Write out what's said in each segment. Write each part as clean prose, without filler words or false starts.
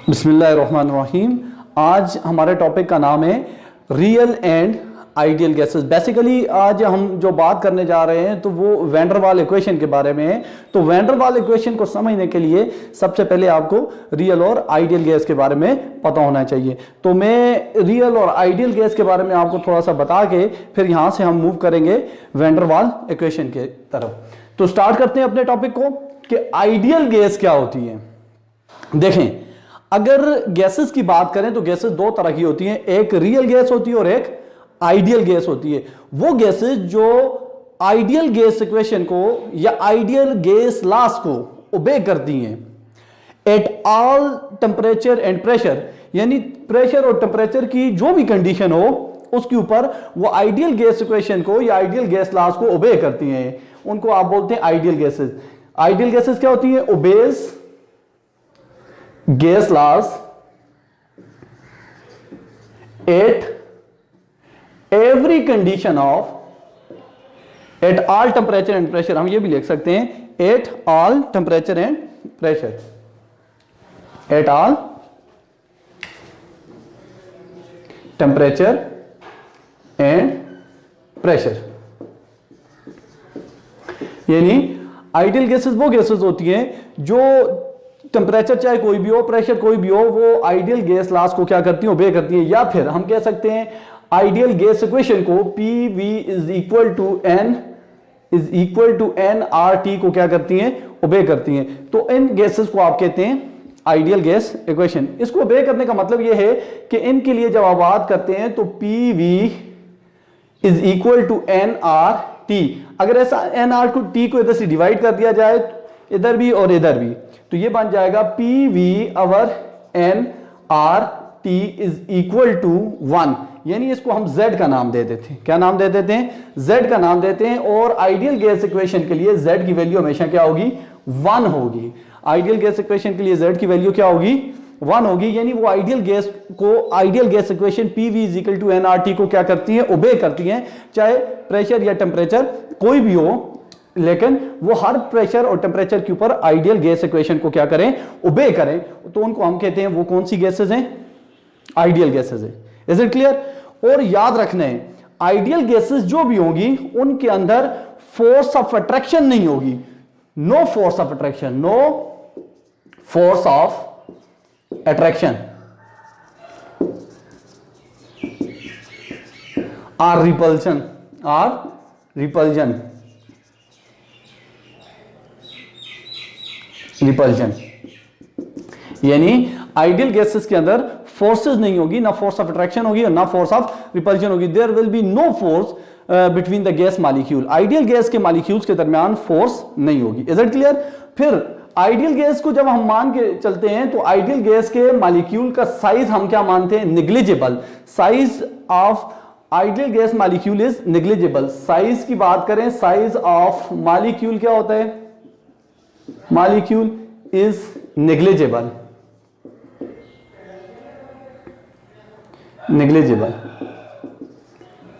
बिस्मिल्लाहिर्रहमानिर्रहीम। आज हमारे टॉपिक का नाम है real and ideal gases. Basically आज हम जो बात करने जा रहे हैं तो वो वैन वाल इक्वेशन के बारे में है। तो वैन वाल इक्वेशन को समझने के लिए सबसे पहले आपको रियल और आइडियल गैस के बारे में पता होना चाहिए। तो मैं रियल और आइडियल गैस के बारे में आपको थोड़ा सा बता के फिर यहां से हम मूव करेंगे वैन वाल इक्वेशन के तरफ। तो स्टार्ट करते हैं अपने टॉपिक को कि आइडियल गैस क्या होती है। देखें, अगर गैसेस की बात करें तो गैसेस दो तरह की होती हैं, एक रियल गैस होती है और एक आइडियल गैस होती है। वो गैसेस जो आइडियल गैस इक्वेशन को या आइडियल गैस लॉस को ओबे करती हैं at all temperature and pressure, यानी प्रेशर और टेम्परेचर की जो भी कंडीशन हो उसके ऊपर वो आइडियल गैस इक्वेशन को या आइडियल गैस लॉस को ओबे करती हैं। उनको आप बोलते हैं आइडियल गैसेस। आइडियल गैसेस क्या होती है? Obeys gas laws at every condition of at all temperature and pressure। हम ये भी लिख सकते हैं at all temperature and pressure, at all temperature and pressure। यानी आइडियल गैसेस वो गैसेस होती हैं जो टेम्परेचर चाहे कोई भी हो, प्रेशर कोई भी हो, वो आइडियल गैस लॉस को क्या करती है? ओबे करती है। या फिर हम कह सकते हैं आइडियल गैस इक्वेशन को PV is equal to N R T को क्या करती हैं? ओबे करती हैं। तो इन गैसेस को आप कहते हैं आइडियल गैस इक्वेशन। इसको ओबे करने का मतलब यह है कि इनके लिए जब आप बात करते हैं तो PV is equal to N R T. अगर ऐसा एन आर को टी को इधर से डिवाइड कर दिया जाए, इधर भी और इधर भी, तो ये बन जाएगा PV over N R T is equal to 1। यानी इसको हम Z का नाम दे देते हैं। क्या नाम दे देते हैं? Z का नाम देते हैं। और आइडियल गैस इक्वेशन के लिए Z की वैल्यू हमेशा क्या होगी? 1 होगी। आइडियल गैस इक्वेशन के लिए Z की वैल्यू क्या होगी? 1 होगी। यानी वो आइडियल गैस को, ideal gas equation PV is equal to nRT को क्या करती है? ओबे करती हैं, चाहे प्रेशर या टेम्परेचर कोई भी हो, लेकिन वो हर प्रेशर और टेम्परेचर के ऊपर आइडियल गैस इक्वेशन को क्या करें? ओबे करें। तो उनको हम कहते हैं वो कौन सी गैसेस हैं? आइडियल गैसेस है। Is it clear? और याद रखना है, आइडियल गैसेस जो भी होंगी उनके अंदर फोर्स ऑफ अट्रैक्शन नहीं होगी। No force of attraction, no force of attraction or repulsion, repulsion. यानी आइडियल गैसेस के अंदर फोर्सेस नहीं होगी, ना फोर्स ऑफ अट्रैक्शन होगी और ना फोर्स ऑफ रिपल्शन होगी। There will be no force between the gas molecule. Ideal gas के मॉलिक्यूल्स के दरमियान फोर्स नहीं होगी। Is it clear? फिर आइडियल गैस को जब हम मान के चलते हैं तो आइडियल गैस के मॉलिक्यूल का साइज हम क्या मानते हैं? Negligible. Size of ideal gas molecule is negligible. Size की बात करें, साइज ऑफ मॉलिक्यूल क्या होता है? Molecule is negligible.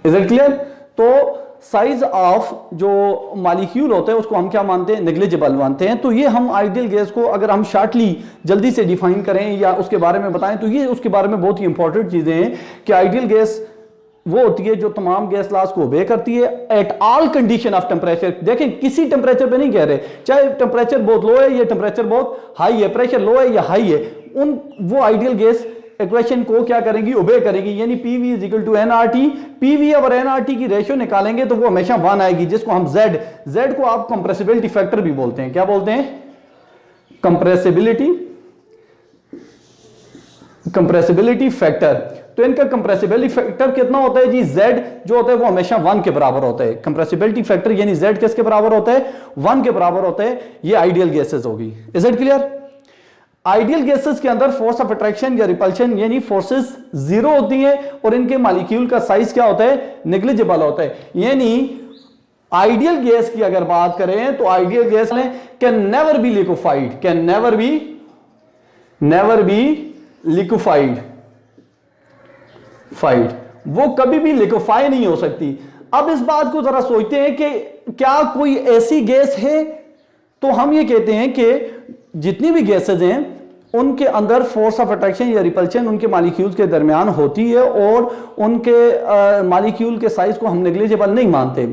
Is it clear? तो साइज ऑफ जो मॉलिक्यूल होता है उसको हम क्या मानते हैं? नेग्लिजिबल मानते हैं। तो ये हम आइडियल गैस को अगर हम शॉर्टली जल्दी से डिफाइन करें या उसके बारे में बताएं तो ये उसके बारे में बहुत ही इंपॉर्टेंट चीजें हैं कि आइडियल गैस वो होती है जो तमाम गैस लॉस को ओबे करती है at all condition of temperature. देखें, किसी टेम्परेचर पे नहीं कह रहे, चाहे टेम्परेचर बहुत लो है या टेम्परेचर बहुत हाई है, प्रेशर लो है या हाई है, वो आइडियल गैस इक्वेशन को क्या करेंगी? ओबे करेंगी। यानी PV is equal to nRT। PV और nRT की रेशियो निकालेंगे तो वो हमेशा 1 आएगी, जिसको हम Z को आप कंप्रेसिबिलिटी फैक्टर भी बोलते हैं। क्या बोलते हैं? Compressibility factor. तो इनका कंप्रेसिबिलिटी फैक्टर कितना होता है जी? Z जो होता है वो हमेशा 1 के बराबर होता है। कंप्रेसिबिलिटी फैक्टर यानी Z किसके बराबर होता है? 1 के बराबर होता है। ये आइडियल गैसेस होगी। Is it clear? Ideal gases के अंदर फोर्स ऑफ अट्रैक्शन या रिपल्शन यानी फोर्सेस 0 होती हैं और इनके मॉलिक्यूल का साइज क्या होता है? नेग्लिजिबल होता है। यानी आइडियल गैस की अगर बात करें तो ideal gas can never be liquefied, can never be liquefied, वो कभी भी लिक्विफाई नहीं हो सकती। अब इस बात को जरा सोचते हैं कि क्या कोई ऐसी गैस है? तो हम ये कहते हैं कि जितनी भी गैसेज हैं उनके अंदर फोर्स ऑफ अट्रैक्शन या रिपल्शन उनके मॉलिक्यूल्स के दरमियान होती है और उनके मॉलिक्यूल के साइज को हम नेग्लिजिबल नहीं मानते।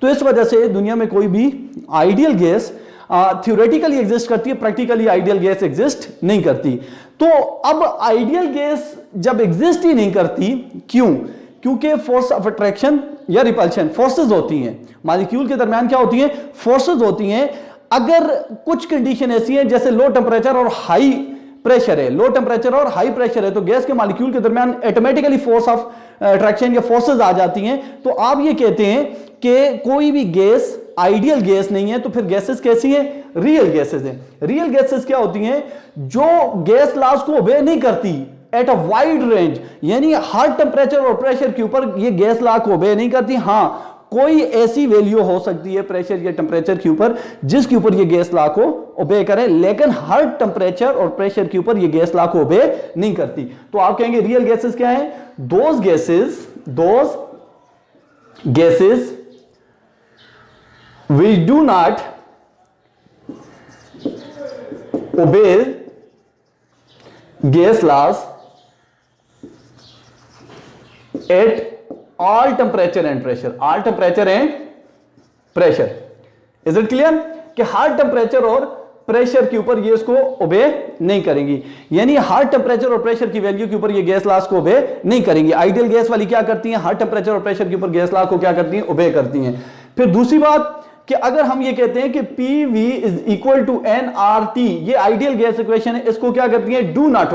तो इस वजह से दुनिया में कोई भी आइडियल गैस थ्योरेटिकली एग्जिस्ट करती है, प्रैक्टिकली आइडियल गैस एग्जिस्ट नहीं करती। तो अब आइडियल गैस जब एग्जिस्ट ही नहीं करती, क्यों? क्योंकि फोर्स ऑफ अट्रैक्शन या रिपल्शन फोर्सेस होती हैं, मॉलिक्यूल के दरमियान क्या होती हैं? फोर्सेस होती हैं। अगर कुछ कंडीशन ऐसी है जैसे लो टेम्परेचर और हाई प्रेशर है, लो टेम्परेचर और हाई प्रेशर है, तो गैस के मॉलिक्यूल के दरमियान ऑटोमेटिकली फोर्स ऑफ अट्रैक्शन या फोर्सेस आ जाती हैं। तो आप ये कहते हैं कि कोई भी गैस आइडियल गैस नहीं है, तो फिर गैसेस कैसी हैं? रियल गैसेस हैं। रियल गैसेस क्या होती हैं? जो गैस लॉज को ओबे नहीं करती एट अ वाइड रेंज, यानी हर टेम्परेचर और प्रेशर के ऊपर ये गैस लॉ को ओबे नहीं करती। हां, कोई ऐसी वैल्यू हो सकती है प्रेशर या टेम्परेचर के ऊपर जिसके ऊपर ये गैस लॉ को ओबे करे, लेकिन हर टेम्परेचर और प्रेशर के ऊपर ये गैस लॉ को ओबे नहीं करती। तो आप कहेंगे रियल गैसेस क्या है? Those gases which do not obey gas laws at all temperature and pressure, all temperature and pressure। is it clear कि हर टेम्परेचर और प्रेशर के ऊपर ये इसको ओबे नहीं करेंगी, यानी हर टेम्परेचर और प्रेशर की वैल्यू के ऊपर ये गैस लॉज को ओबे नहीं करेंगी। आइडियल गैस वाली क्या करती हैं? हर टेम्परेचर और प्रेशर के ऊपर गैस लॉ को क्या करती हैं? ओबे करती हैं। फिर दूसरी बात कि अगर हम ये कहते हैं कि PV is equal to nRT, ये आइडियल गैस इक्वेशन है, इसको क्या करती है? डू नॉट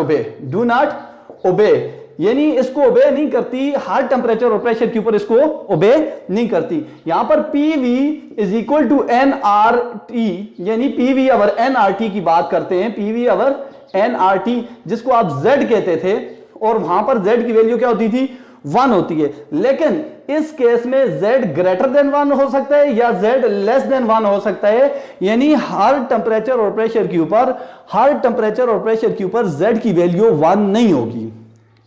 ओबे, यानी इसको ओबे नहीं करती, हर टेम्परेचर और प्रेशर के ऊपर इसको ओबे नहीं करती। यहां पर PV is equal to nRT, यानी PV अवर nRT की बात करते हैं, PV अवर nRT जिसको आप Z कहते थे, और वहां पर Z की वैल्यू क्या होती थी? 1 होती है। लेकिन इस केस में Z ग्रेटर देन 1 हो सकता है या Z लेस देन 1 हो सकता है, यानी हर टेम्परेचर और प्रेशर के ऊपर Z की वैल्यू 1 नहीं होगी।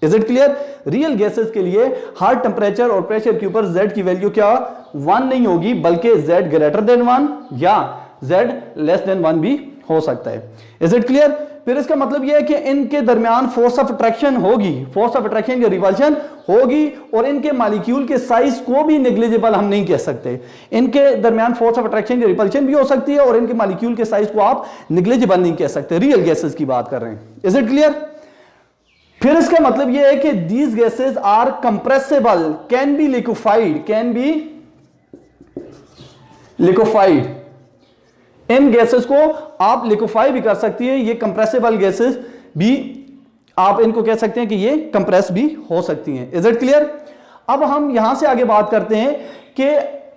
Is it clear? Real gases के लिए हर टेम्परेचर और प्रेशर के ऊपर Z की वैल्यू क्या 1 नहीं होगी, बल्कि Z ग्रेटर देन 1 या Z लेस देन 1 भी हो सकता है। Is it clear? फिर इसका मतलब यह है कि इनके दरमियान फोर्स ऑफ अट्रैक्शन होगी, फोर्स ऑफ अट्रैक्शन या रिपल्शन होगी, और इनके मॉलिक्यूल के साइज को भी नेग्लिजिबल हम नहीं कह सकते। इनके दरमियान फोर्स ऑफ अट्रैक्शन या रिपल्शन भी हो सकती है और इनके मॉलिक्यूल के साइज को आप नेग्लिजिबल नहीं कह सकते। रियल गैसेस की बात कर रहे हैं। Is it clear? फिर इसका मतलब यह है कि these gases are compressible, can be liquefied. इन गैसेस को आप लिक्विफाई भी कर सकती है, ये कंप्रेसिबल गैसेस भी आप इनको कह सकते हैं कि ये कंप्रेस भी हो सकती हैं। Is it clear? अब हम यहां से आगे बात करते हैं कि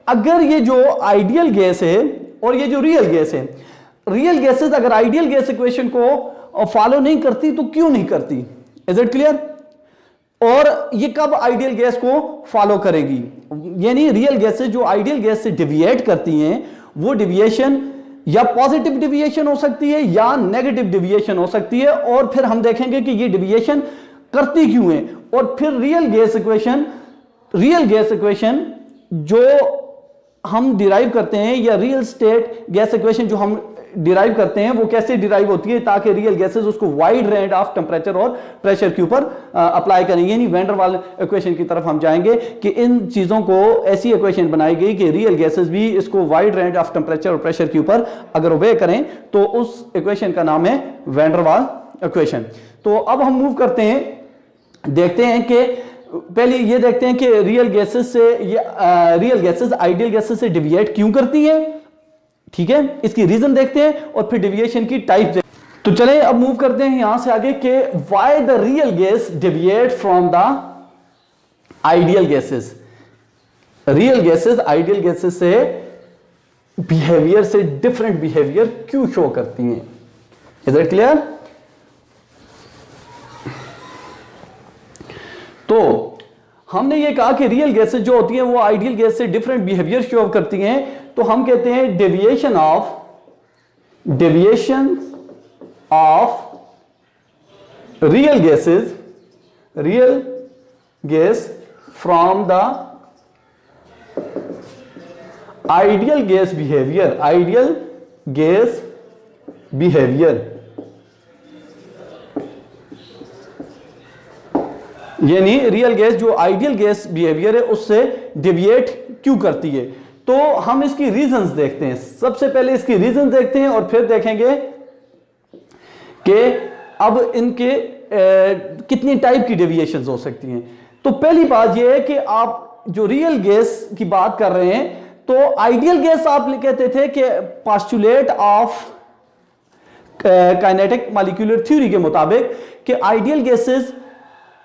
अगर ये जो आइडियल गैस है और ये जो रियल गैस है, रियल गैसेस अगर आइडियल गैस इक्वेशन को फॉलो नहीं करती तो क्यों नहीं करती? Is it clear? और ये कब आइडियल गैस को फॉलो करेगी? यानी रियल गैसेस जो आइडियल गैस से डिविएट करती हैं, वो डिविएशन या पॉजिटिव डिविएशन हो सकती है या नेगेटिव डिविएशन हो सकती है, और फिर हम देखेंगे कि ये डिविएशन करती क्यों है। और फिर रियल गैस इक्वेशन जो हम डिराइव करते हैं, या रियल स्टेट गैस इक्वेशन जो हम डिराइव करते हैं, वो कैसे डिराइव होती है ताकि रियल गैसेस उसको वाइड रेंज ऑफ टेम्परेचर और प्रेशर के ऊपर अप्लाई करेंगे। यानी वैन डर वाल इक्वेशन की तरफ हम जाएंगे कि इन चीजों को ऐसी इक्वेशन बनाई गई कि रियल गैसेस भी इसको वाइड रेंज ऑफ टेम्परेचर और प्रेशर के ऊपर अगर ओबे करें तो उस इक्वेशन का नाम है वैन डर वाल इक्वेशन। तो अब हम मूव करते हैं, देखते हैं कि पहले ये देखते हैं कि रियल गैसेस आइडियल गैसेस से डिविएट क्यों करती है। ठीक है, इसकी रीजन देखते हैं और फिर डिविएशन की टाइप। तो चलें अब मूव करते हैं यहां से आगे कि why the real gas deviate from the ideal gases. Real gases ideal gases से बिहेवियर से डिफरेंट बिहेवियर क्यों शो करती हैं? Is it clear? तो हमने ये कहा कि रियल गैसेस जो होती हैं वो आइडियल गैस से डिफरेंट बिहेवियर शो करती हैं, तो हम कहते हैं deviation of real gas from the ideal gas behaviour. यानी रियल गैस जो आइडियल गैस बिहेवियर है उससे डेविएट क्यों करती है। तो हम इसकी रीजंस देखते हैं, सबसे पहले इसकी रीजंस देखते हैं और फिर देखेंगे कि अब इनके कितनी टाइप की डेविएशंस हो सकती हैं। तो पहली बात यह है कि आप जो रियल गैस की बात कर रहे हैं, तो आइडियल गैस आप कहते थे कि postulate of kinetic molecular theory के मुताबिक कि आइडियल गैसेस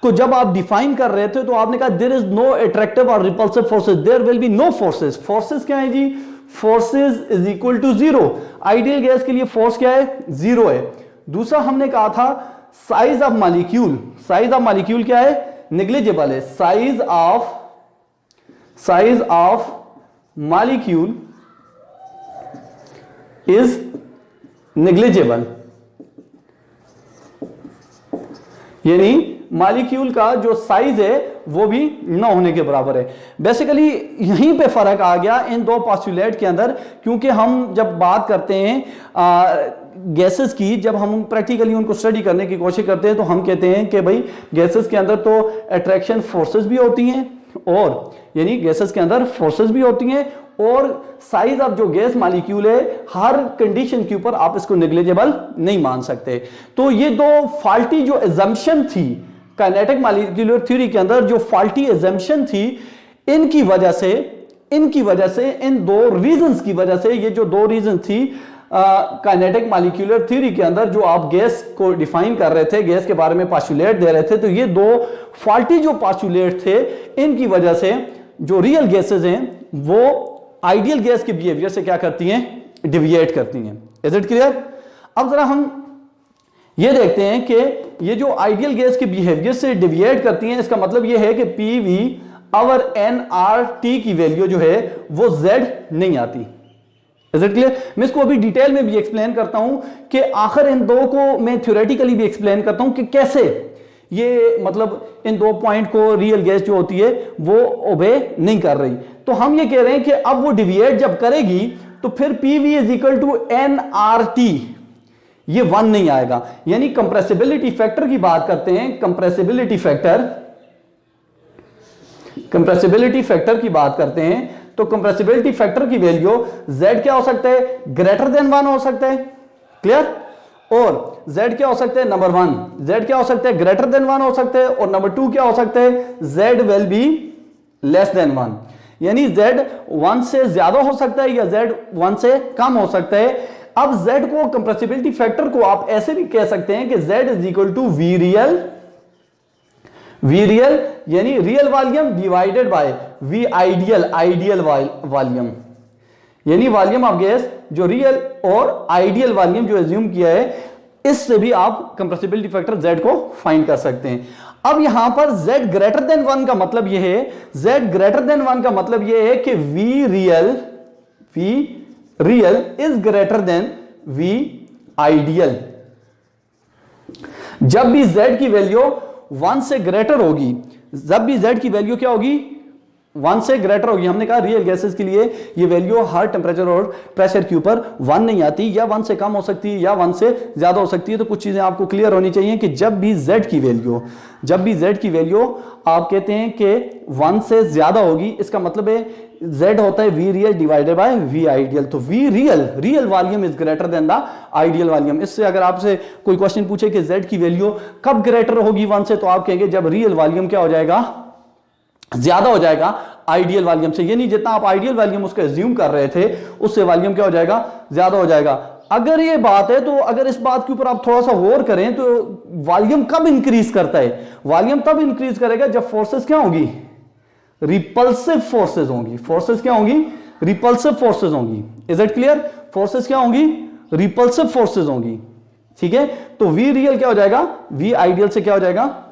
को जब आप डिफाइन कर रहे थे तो आपने कहा देयर इज नो अट्रैक्टिव और repulsive forces, there will be no forces. Forces क्या है जी? Forces is equal to zero. Ideal gas के लिए फोर्स क्या है? जीरो है। दूसरा हमने कहा था size of molecule, size of molecule क्या है? नेग्लिजिबल है। Size of molecule is negligible, यानी मॉलिक्यूल का जो साइज है वो भी न होने के बराबर है। बेसिकली यहीं पे फर्क आ गया इन दो पोस्टुलेट के अंदर, क्योंकि हम जब बात करते हैं गैसेस की, जब हम प्रैक्टिकली उनको स्टडी करने की कोशिश करते हैं तो हम कहते हैं कि भाई गैसेस के अंदर तो अट्रैक्शन फोर्सेस भी होती हैं, और यानी गैसेस के अंदर फोर्सेस भी होती हैं, और साइज ऑफ जो गैस मॉलिक्यूल है हर कंडीशन के ऊपर आप इसको नेग्लिजिबल नहीं मान सकते। तो ये दो फॉल्टी जो एजम्पशन थी काइनेटिक मॉलिक्यूलर थ्योरी के अंदर, जो फॉल्टी एजम्पशन थी, इनकी वजह से इन दो रीजंस की वजह से, ये जो दो रीजन थी काइनेटिक मॉलिक्यूलर थ्योरी के अंदर जो आप गैस को डिफाइन कर रहे थे, गैस के बारे में पोस्टुलेट दे रहे थे, तो ये दो फॉल्टी जो पोस्टुलेट थे इनकी वजह से जो रियल गैसेस हैं वो आइडियल गैस के बिहेवियर से क्या करती हैं? डिविएट करती हैं। Is it clear? अब जरा हम ये देखते हैं कि ये जो आइडियल गैस के बिहेवियर से डिविएट करती हैं, इसका मतलब ये है कि पीवी और एनआरटी की वैल्यू जो है वो जेड नहीं आती। Is it clear? मैं इसको अभी डिटेल में भी एक्सप्लेन करता हूं कि आखिर इन दो को मैं थ्योरेटिकली भी एक्सप्लेन करता हूं कि कैसे ये मतलब इन दो पॉइंट को रियल गैस जो होती है वो ओबे नहीं कर रही। तो हम ये कह रहे हैं कि अब वो डिविएट जब करेगी तो फिर PV is equal to NRT, ये 1 नहीं आएगा। यानी कंप्रेसिबिलिटी फैक्टर की बात करते हैं, कंप्रेसिबिलिटी फैक्टर की बात करते हैं, तो कंप्रेसिबिलिटी फैक्टर की वैल्यू z क्या हो सकता है? ग्रेटर देन 1 हो सकता है। क्लियर? और z क्या हो सकता है? नंबर 1 z क्या हो सकता है? ग्रेटर देन 1 हो सकता है, और नंबर 2 क्या हो सकता है? z will be less than 1, यानी z 1 से ज्यादा हो सकता है या z 1 से कम हो सकता है। अब z को, कंप्रेसिबिलिटी फैक्टर को आप ऐसे भी कह सकते हैं कि z is equal to V real यानी real volume divided by V ideal volume, यानी वॉल्यूम ऑफ गैस जो रियल और आइडियल वॉल्यूम जो एज्यूम किया है, इससे भी आप कंप्रेसिबिलिटी फैक्टर z को फाइंड कर सकते हैं। अब यहां पर z ग्रेटर देन 1 का मतलब यह है, z ग्रेटर देन 1 का मतलब यह है कि V real is greater than V ideal. जब भी z की वैल्यू 1 से ग्रेटर होगी, जब भी z की वैल्यू क्या होगी? 1 से ग्रेटर होगी। हमने कहा रियल गैसेस के लिए ये वैल्यू हर टेम्परेचर और प्रेशर के ऊपर 1 नहीं आती, या 1 से कम हो सकती है या 1 से ज्यादा हो सकती है। तो कुछ चीजें आपको क्लियर होनी चाहिए कि जब भी z की वैल्यू आप कहते हैं कि 1 से ज्यादा होगी, इसका मतलब है z होता है V real divided by V ideal. तो V real volume is greater than the ideal volume. इससे अगर आपसे कोई क्वेश्चन पूछे कि z की वैल्यू कब ग्रेटर होगी 1 से, तो आप कहेंगे जब रियल वॉल्यूम क्या हो जाएगा? ज्यादा हो जाएगा आइडियल वॉल्यूम से। यानी जितना आप आइडियल वॉल्यूम उसको एज्यूम कर रहे थे, उससे वॉल्यूम क्या हो जाएगा? ज्यादा हो जाएगा। अगर ये बात है, तो अगर इस बात के ऊपर आप थोड़ा सा गौर करें तो वॉल्यूम कब इंक्रीज करता है? वॉल्यूम तब इंक्रीज करेगा जब फोर्सेस क्या होंगी? रिपल्सिव फोर्सेस होंगी। फोर्सेस क्या होंगी? रिपल्सिव फोर्सेस होंगी। Is it clear? फोर्सेस क्या होंगी? रिपल्सिव फोर्सेस होंगी। ठीक है, तो वी रियल क्या हो जाएगा? वी आइडियल से क्या हो जाएगा?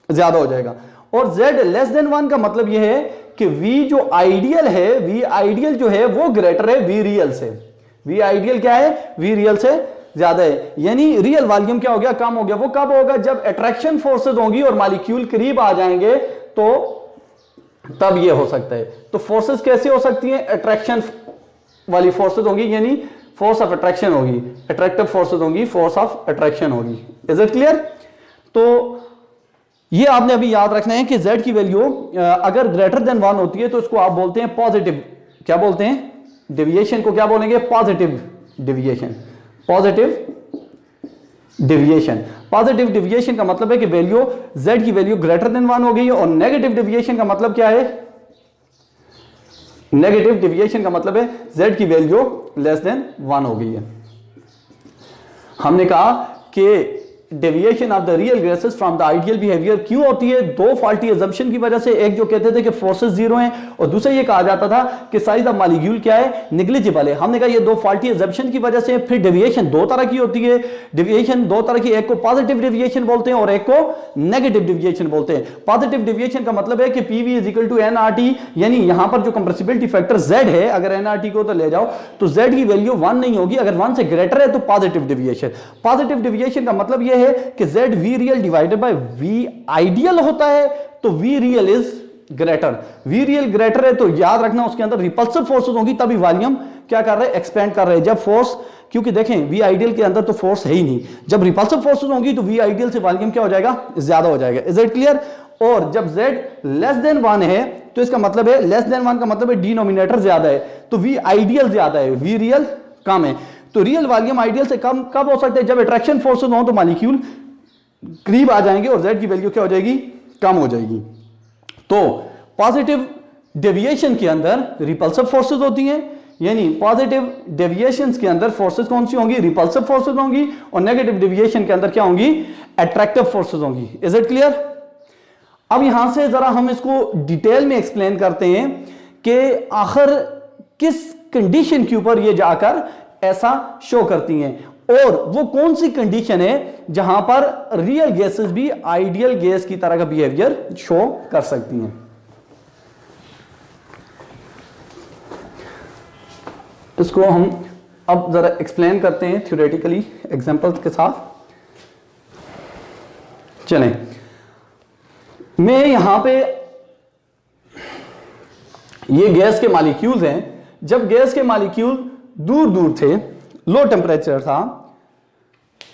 ज्यादा हो जाएगा। और z लेस देन 1 का मतलब यह है कि v जो आइडियल है, v आइडियल जो है वो ग्रेटर है v रियल से। v आइडियल क्या है? v रियल से ज्यादा है। यानी रियल वॉल्यूम क्या हो गया? कम हो गया। वो कब होगा? जब अट्रैक्शन फोर्सेस होंगी और मॉलिक्यूल करीब आ जाएंगे, तो तब ये हो सकता है। तो फोर्सेस कैसे हो सकती हैं? अट्रैक्शन वाली फोर्सेस होंगी, यानी फोर्स ऑफ अट्रैक्शन होगी, अट्रैक्टिव फोर्सेस होंगी, फोर्स ऑफ अट्रैक्शन होगी। Is it clear? तो ये आपने अभी याद रखना है कि z की वैल्यू अगर ग्रेटर देन 1 होती है तो इसको आप बोलते हैं पॉजिटिव, क्या बोलते हैं, डेविएशन को क्या बोलेंगे, positive deviation. Positive deviation, positive deviation का मतलब है कि वैल्यू z की वैल्यू ग्रेटर देन 1 हो गई है। और नेगेटिव डेविएशन का मतलब क्या है, नेगेटिव डेविएशन का मतलब है z की वैल्यू लेस देन 1 हो गई है। हमने कहा कि deviation of the real gases from the ideal behaviour क्यों होती है, दो फॉल्टी अजम्पशन की वजह से। एक जो कहते थे कि फोर्सेस जीरो हैं, और दूसरा ये कहा जाता था कि साइज ऑफ मॉलिक्यूल क्या है, नेग्लिजिबल है। हमने कहा ये दो फॉल्टी अजम्पशन की वजह से। फिर डेविएशन दो तरह की होती है, डेविएशन दो तरह की, एक को पॉजिटिव डेविएशन बोलते हैं और एक को नेगेटिव डेविएशन बोलते हैं। पॉजिटिव डेविएशन का मतलब है कि PV is equal to NRT, यानी यहां पर जो कंप्रेसिबिलिटी फैक्टर z है, अगर एनआरटी को तो ले जाओ तो z की वैल्यू 1 नहीं होगी, अगर 1 से ग्रेटर है तो पॉजिटिव डेविएशन। पॉजिटिव डेविएशन का मतलब यह है कि z v real divided by v ideal होता है, तो v real is greater. v real greater है तो याद रखना उसके अंदर रिपल्सिव फोर्सेस होंगी, तभी वॉल्यूम क्या कर रहे हैं, एक्सपेंड कर रहे हैं। जब फोर्स, क्योंकि देखें v आइडियल के अंदर तो फोर्स है ही नहीं, जब रिपल्सिव फोर्सेस होंगी तो v आइडियल से वॉल्यूम क्या हो जाएगा, ज्यादा हो जाएगा। Is it clear? और जब z लेस देन 1 है तो इसका मतलब है, लेस देन 1 का मतलब है डिनोमिनेटर ज्यादा है, तो v आइडियल ज्यादा है, v रियल कम है। तो रियल वॉल्यूम आइडियल से कम कब हो सकते हैं, जब अट्रैक्शन फोर्सेस हो तो मॉलिक्यूल करीब आ जाएंगे और z की वैल्यू क्या हो जाएगी, कम हो जाएगी। तो पॉजिटिव डेविएशन के अंदर रिपल्सिव फोर्सेस होती हैं, यानी पॉजिटिव डेविएशंस के अंदर फोर्सेस कौन सी होंगी, रिपल्सिव फोर्सेस होंगी, और नेगेटिव डेविएशन के अंदर क्या होंगी, अट्रैक्टिव फोर्सेस होंगी। Is it clear? अब यहां से जरा हम इसको डिटेल में एक्सप्लेन करते हैं कि आखिर किस कंडीशन के ऊपर ये जाकर ऐसा शो करती हैं, और वो कौन सी कंडीशन है जहां पर रियल गैसेस भी आइडियल गैस की तरह का बिहेवियर शो कर सकती हैं। इसको हम अब जरा एक्सप्लेन करते हैं थ्योरेटिकली एग्जांपल्स के साथ। चलें, मैं यहां पे ये गैस के मॉलिक्यूल्स हैं। जब गैस के मॉलिक्यूल दूर दूर थे, लो टेम्परेचर था,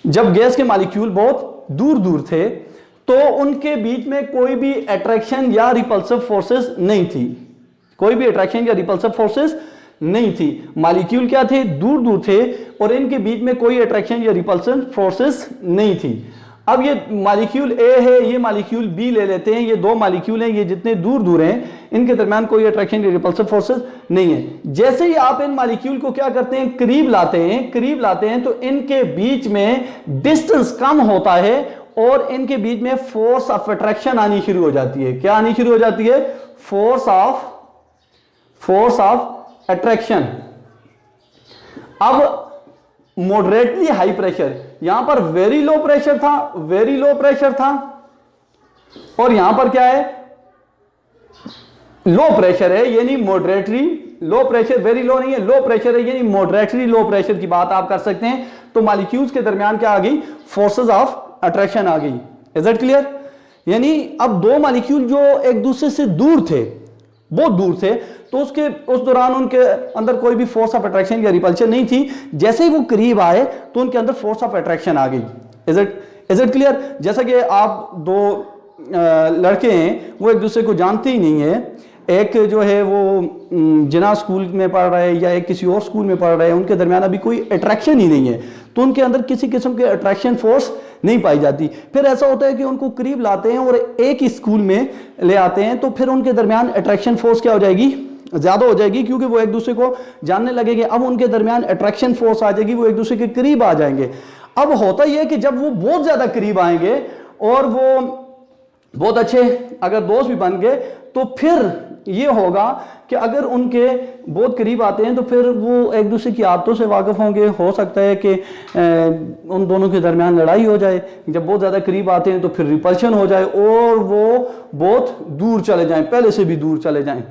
जब गैस के मॉलिक्यूल बहुत दूर दूर थे तो उनके बीच में कोई भी अट्रैक्शन या रिपल्सिव फोर्सेस नहीं थी, कोई भी अट्रैक्शन या रिपल्सिव फोर्सेस नहीं थी। मॉलिक्यूल क्या थे, दूर दूर थे, और इनके बीच में कोई अट्रैक्शन या रिपल्सिव फोर्सेस नहीं थी। अब ये मॉलिक्यूल ए है, ये मॉलिक्यूल बी ले लेते हैं, ये दो मॉलिक्यूल हैं, ये जितने दूर दूर हैं इनके दरमियान कोई अट्रैक्शन या रिपल्सिव फोर्सेस नहीं है। जैसे ही आप इन मॉलिक्यूल को क्या करते हैं, करीब लाते हैं, करीब लाते हैं, तो इनके बीच में डिस्टेंस कम होता है और इनके बीच में फोर्स ऑफ अट्रैक्शन आनी शुरू हो जाती है। क्या आनी शुरू हो जाती है, फोर्स ऑफ अट्रैक्शन। अब मॉडरेटली हाई प्रेशर, यहां पर वेरी लो प्रेशर था, वेरी लो प्रेशर था, और यहां पर क्या है, लो प्रेशर है, यानी मॉडरेटली लो प्रेशर, वेरी लो नहीं है, लो प्रेशर है, यानी मॉडरेटली लो प्रेशर की बात आप कर सकते हैं। तो मॉलिक्यूल्स के दरमियान क्या आ गई, फोर्सेस ऑफ अट्रैक्शन आ गई। Is it clear? यानी अब दो मॉलिक्यूल जो एक दूसरे से दूर थे, बहुत दूर थे, तो उस दौरान उनके अंदर कोई भी फोर्स ऑफ अट्रैक्शन या रिपल्शन नहीं थी। जैसे ही वो करीब आए तो उनके अंदर फोर्स ऑफ अट्रैक्शन आ गई। Is it clear? जैसा कि आप दो लड़के हैं, वो एक दूसरे को जानते ही नहीं है, एक जो है वो जिना स्कूल में पढ़ रहा है या एक किसी और स्कूल में पढ़ रहा है, उनके दरमियान अभी कोई अट्रैक्शन ही नहीं है, तो उनके अंदर किसी किस्म के अट्रैक्शन फोर्स नहीं पाई जाती। फिर ऐसा होता है कि उनको करीब लाते हैं और एक ही स्कूल में ले आते हैं, तो फिर उनके दरमियान अट्रैक्शन फोर्स क्या हो जाएगी, ज्यादा हो जाएगी, क्योंकि वो एक दूसरे को जानने लगेंगे। अब उनके दरमियान अट्रैक्शन फोर्स आ जाएगी, वो एक दूसरे के करीब आ जाएंगे। अब होता यह है कि जब वो बहुत ज्यादा करीब आएंगे और वो बहुत अच्छे अगर दोस्त भी बन गए, तो फिर ये होगा कि अगर उनके बहुत करीब आते हैं तो फिर वो एक दूसरे की आदतों से वाकिफ होंगे। हो सकता है कि उन दोनों के दरमियान लड़ाई हो जाए, जब बहुत ज़्यादा करीब आते हैं तो फिर रिपल्शन हो जाए और वो बहुत दूर चले जाएं, पहले से भी दूर चले जाएं।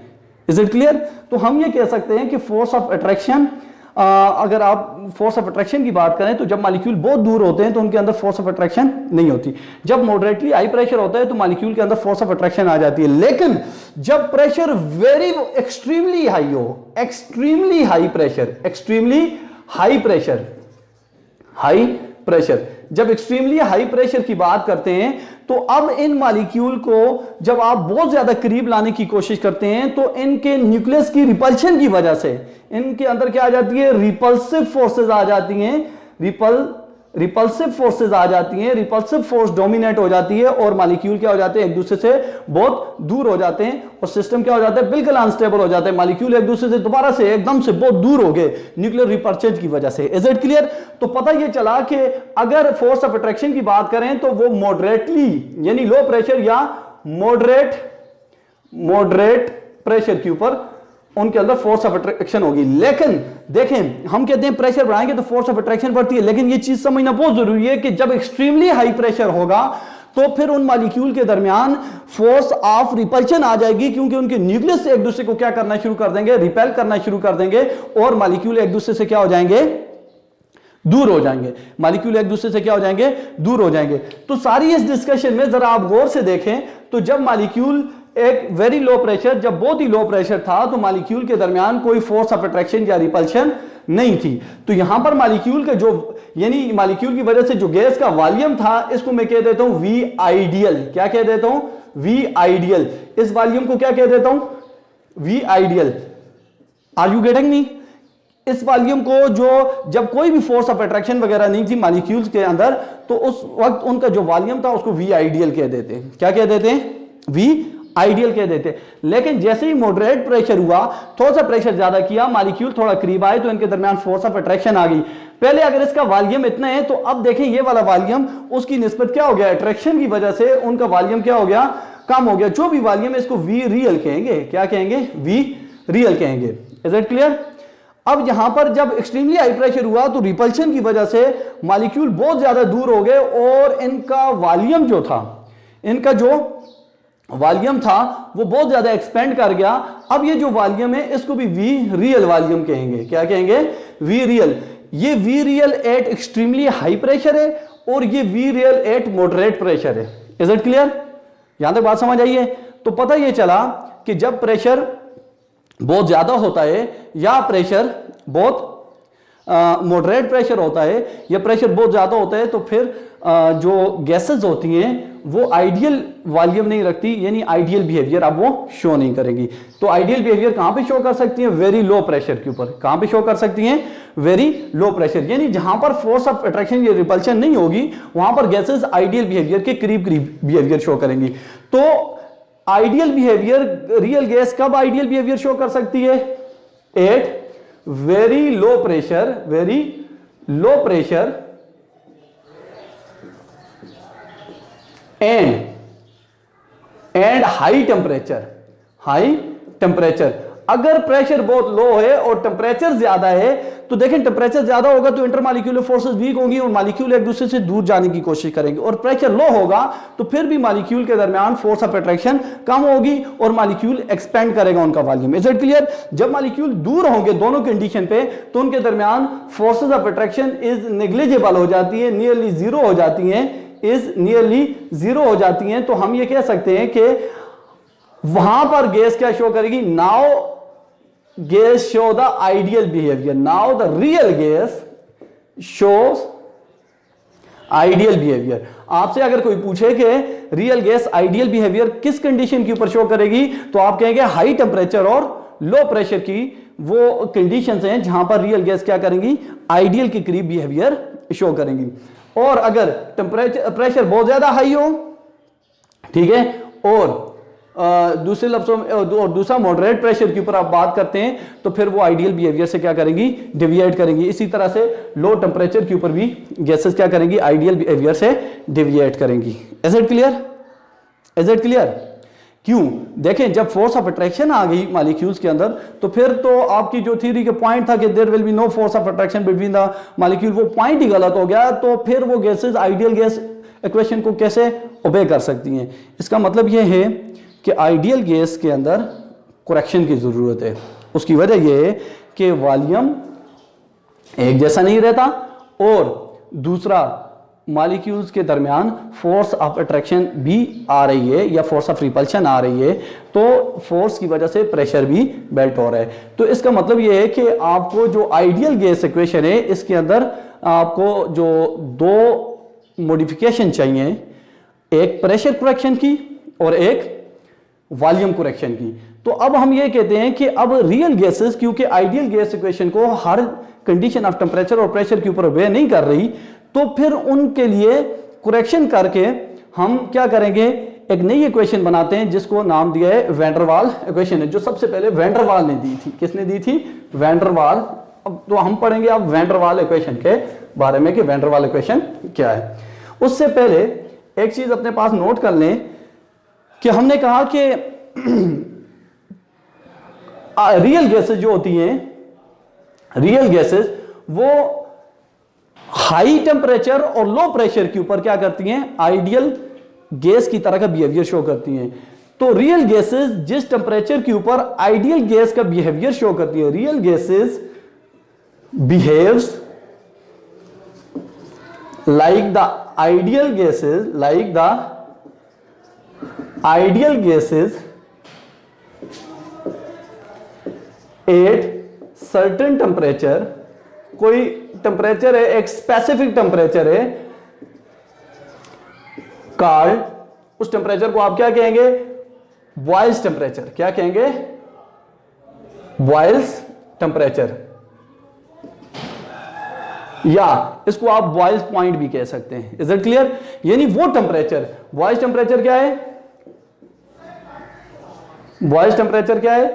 Is it clear? तो हम ये कह सकते हैं कि फोर्स ऑफ अट्रैक्शन, अगर आप फोर्स ऑफ अट्रैक्शन की बात करें तो जब मॉलिक्यूल बहुत दूर होते हैं तो उनके अंदर फोर्स ऑफ अट्रैक्शन नहीं होती। जब मॉडरेटली हाई प्रेशर होता है तो मॉलिक्यूल के अंदर फोर्स ऑफ अट्रैक्शन आ जाती है। लेकिन जब प्रेशर वेरी एक्सट्रीमली हाई हो, extremely high pressure, extremely high pressure, high pressure, जब एक्सट्रीमली हाई प्रेशर की बात करते हैं तो अब इन मॉलिक्यूल को जब आप बहुत ज्यादा करीब लाने की कोशिश करते हैं तो इनके न्यूक्लियस की रिपल्शन की वजह से इनके अंदर क्या आ जाती है, रिपल्सिव फोर्सेस आ जाती हैं, रिपल्सिव फोर्सेस आ जाती हैं, रिपल्सिव फोर्स डोमिनेट हो जाती है और मॉलिक्यूल क्या हो जाते हैं, एक दूसरे से बहुत दूर हो जाते हैं और सिस्टम क्या हो जाता है, बिल्कुल अनस्टेबल हो जाता है। मॉलिक्यूल एक दूसरे से दोबारा से एकदम से बहुत दूर हो गए न्यूक्लियर रिपल्शन की वजह से। Is it clear? तो पता ये चला कि अगर फोर्स ऑफ अट्रैक्शन की बात करें तो वो मॉडरेटली यानी लो प्रेशर या मॉडरेट प्रेशर के ऊपर उनके अंदर फोर्स ऑफ अट्रैक्शन होगी। लेकिन देखें, हम कहते हैं प्रेशर बढ़ाएंगे तो फोर्स ऑफ अट्रैक्शन बढ़ती है, लेकिन ये चीज समझना बहुत जरूरी है कि जब एक्सट्रीमली हाई प्रेशर होगा तो फिर उन मॉलिक्यूल के दरमियान फोर्स ऑफ रिपल्शन आ जाएगी, क्योंकि उनके न्यूक्लियस से एक दूसरे को क्या करना शुरू कर देंगे, रिपेल करना शुरू कर देंगे और मॉलिक्यूल एक दूसरे से क्या हो जाएंगे, दूर हो जाएंगे। मॉलिक्यूल एक दूसरे से क्या हो जाएंगे, दूर हो जाएंगे। तो सारी इस डिस्कशन में जरा आप गौर से देखें तो जब मॉलिक्यूल एक वेरी लो प्रेशर, जब बहुत ही लो प्रेशर था तो मॉलिक्यूल के दरमियान कोई फोर्स ऑफ अट्रैक्शन या रिपल्शन नहीं थी। तो यहां पर मॉलिक्यूल का जो यानी मॉलिक्यूल की वजह से जो गैस का वॉल्यूम था, इसको मैं कह देता हूं वी आइडियल। क्या कह देता हूं, वी आइडियल। इस वॉल्यूम को क्या कह देता हूं, V ideal. Are you getting me? इस वॉल्यूम को जो जब कोई भी फोर्स ऑफ अट्रैक्शन वगैरह नहीं थी मॉलिक्यूल्स के अंदर, तो उस वक्त उनका जो वॉल्यूम था उसको वी आइडियल कह देते हैं। क्या कह देते हैं, वी आइडियल कह देते। लेकिन जैसे ही मॉडरेट प्रेशर हुआ, थोड़ा सा प्रेशर ज्यादा किया, मॉलिक्यूल थोड़ा करीब आए तो इनके दरमियान फोर्स ऑफ अट्रैक्शन आ गई। पहले अगर इसका वॉल्यूम इतना है तो अब देखें ये वाला वॉल्यूम उसकी निस्बत क्या हो गया, अट्रैक्शन की वजह से उनका वॉल्यूम क्या हो गया, कम हो गया। जो भी वॉल्यूम है इसको वी रियल कहेंगे। क्या कहेंगे, वी रियल कहेंगे। Is it clear? अब यहां पर जब एक्सट्रीमली हाई प्रेशर हुआ तो रिपल्शन की वजह से मॉलिक्यूल बहुत ज्यादा दूर हो गए और इनका वॉल्यूम जो था, इनका जो वॉल्यूम था वो बहुत ज्यादा एक्सपेंड कर गया। अब ये जो वॉल्यूम है इसको भी वी रियल वॉल्यूम कहेंगे। क्या कहेंगे, वी रियल। ये V real at extremely high pressure है और ये V real at moderate pressure है। Is it clear? यहां तक बात समझ आई है? तो पता ये चला कि जब प्रेशर बहुत ज्यादा होता है या प्रेशर बहुत मॉडरेट प्रेशर होता है या प्रेशर बहुत ज्यादा होता है तो फिर जो गैसेस होती हैं वो आइडियल वॉल्यूम नहीं रखती, यानी आइडियल बिहेवियर अब वो शो नहीं करेंगी। तो आइडियल बिहेवियर कहां पे शो कर सकती हैं, वेरी लो प्रेशर के ऊपर। कहां पे शो कर सकती हैं, वेरी लो प्रेशर, यानी जहां पर फोर्स ऑफ अट्रैक्शन या रिपल्शन नहीं होगी वहां पर गैसेस आइडियल बिहेवियर के करीब करीब बिहेवियर शो करेंगी। तो आइडियल बिहेवियर, रियल गैस कब आइडियल बिहेवियर शो कर सकती है, at very low pressure, very low pressure and high temperature, high temperature. अगर प्रेशर बहुत लो है और टेम्परेचर ज्यादा है तो देखें टेम्परेचर ज्यादा होगा तो इंटरमॉलिक्यूलर फोर्सेस वीक होंगी और मॉलिक्यूल एक दूसरे से दूर जाने की कोशिश करेंगे, और प्रेशर लो होगा तो फिर भी मॉलिक्यूल के दरमियान फोर्स ऑफ अट्रैक्शन कम होगी और मॉलिक्यूल एक्सपेंड करेगा उनका वॉल्यूम। Is it clear? जब मॉलिक्यूल दूर होंगे दोनों कंडीशन पे तो उनके दरमियान forces of attraction is negligible हो जाती है, नियरली जीरो हो जाती है, इज नियरली जीरो हो जाती हैं। तो हम ये कह सकते हैं कि वहां पर गैस क्या शो करेगी, now gas show the ideal behaviour, now the real gas shows ideal behaviour. आपसे अगर कोई पूछे कि रियल गैस आइडियल बिहेवियर किस कंडीशन के ऊपर शो करेगी तो आप कहेंगे हाई टेम्परेचर और लो प्रेशर की वो कंडीशंस हैं जहां पर रियल गैस क्या करेंगी, आइडियल के करीब बिहेवियर शो करेंगी। और अगर टेम्परेचर प्रेशर बहुत ज्यादा हाई हो, ठीक है, और दूसरे लफ्जों में और दूसरा मॉडरेट प्रेशर के ऊपर आप बात करते हैं तो फिर वो आइडियल बिहेवियर से क्या करेंगी, डिविएट करेंगी। इसी तरह से लो टेम्परेचर के ऊपर भी गैसेस क्या करेंगी, आइडियल बिहेवियर से डिविएट करेंगी। Is it clear? Is it clear? क्यों? देखें जब फोर्स ऑफ अट्रैक्शन आ गई मॉलिक्यूल्स के अंदर तो फिर तो आपकी जो थ्योरी के पॉइंट था कि there will be no force of attraction between the molecule, वो पॉइंट ही गलत हो गया। तो फिर वो गैसेस आइडियल गैस इक्वेशन को कैसे ओबे कर सकती हैं? इसका मतलब यह है कि आइडियल गैस के अंदर करेक्शन की जरूरत है। उसकी वजह यह है कि वॉल्यूम एक जैसा नहीं रहता और दूसरा मॉलिक्यूल्स के दरमियान फोर्स ऑफ अट्रैक्शन भी आ रही है या फोर्स ऑफ रिपल्शन आ रही है, तो फोर्स की वजह से प्रेशर भी बेल्ट हो रहा है। तो इसका मतलब यह है कि आपको जो आइडियल गैस इक्वेशन है इसके अंदर आपको जो दो मॉडिफिकेशन चाहिए, एक प्रेशर करेक्शन की और एक वॉल्यूम करेक्शन की। तो अब हम ये कहते हैं कि अब रियल गैसेस, क्योंकि आइडियल गैस इक्वेशन को हर कंडीशन ऑफ टेम्परेचर और प्रेशर के ऊपर ओबे नहीं कर रही, तो फिर उनके लिए करेक्शन करके हम क्या करेंगे, एक नई इक्वेशन बनाते हैं जिसको नाम दिया है वैन डर वाल इक्वेशन है, जो सबसे पहले वैन डर वाल ने दी थी। किसने दी थी? वैन डर वाल। अब तो हम पढ़ेंगे अब वैन डर वाल इक्वेशन के बारे में कि वैन डर वाल इक्वेशन क्या है। उससे पहले एक चीज अपने पास नोट कर लें कि हमने कहा कि रियल गैसेस जो होती हैं, रियल गैसेस वो हाई टेम्परेचर और लो प्रेशर के ऊपर क्या करती हैं, आइडियल गैस की तरह का बिहेवियर शो करती हैं। तो रियल गैसेस जिस टेम्परेचर के ऊपर आइडियल गैस का बिहेवियर शो करती है, real gases behaves like the ideal gases, like the ideal gases at certain temperature. कोई टेम्परेचर है, एक स्पेसिफिक टेम्परेचर है कॉल्ड, उस टेम्परेचर को आप क्या कहेंगे, बॉयल्स टेम्परेचर। क्या कहेंगे? बॉयल्स टेम्परेचर, या इसको आप बॉयल्स पॉइंट भी कह सकते हैं। Is it clear? यानी वो टेम्परेचर, बॉयल्स टेम्परेचर क्या है, बॉयल्स टेम्परेचर क्या है,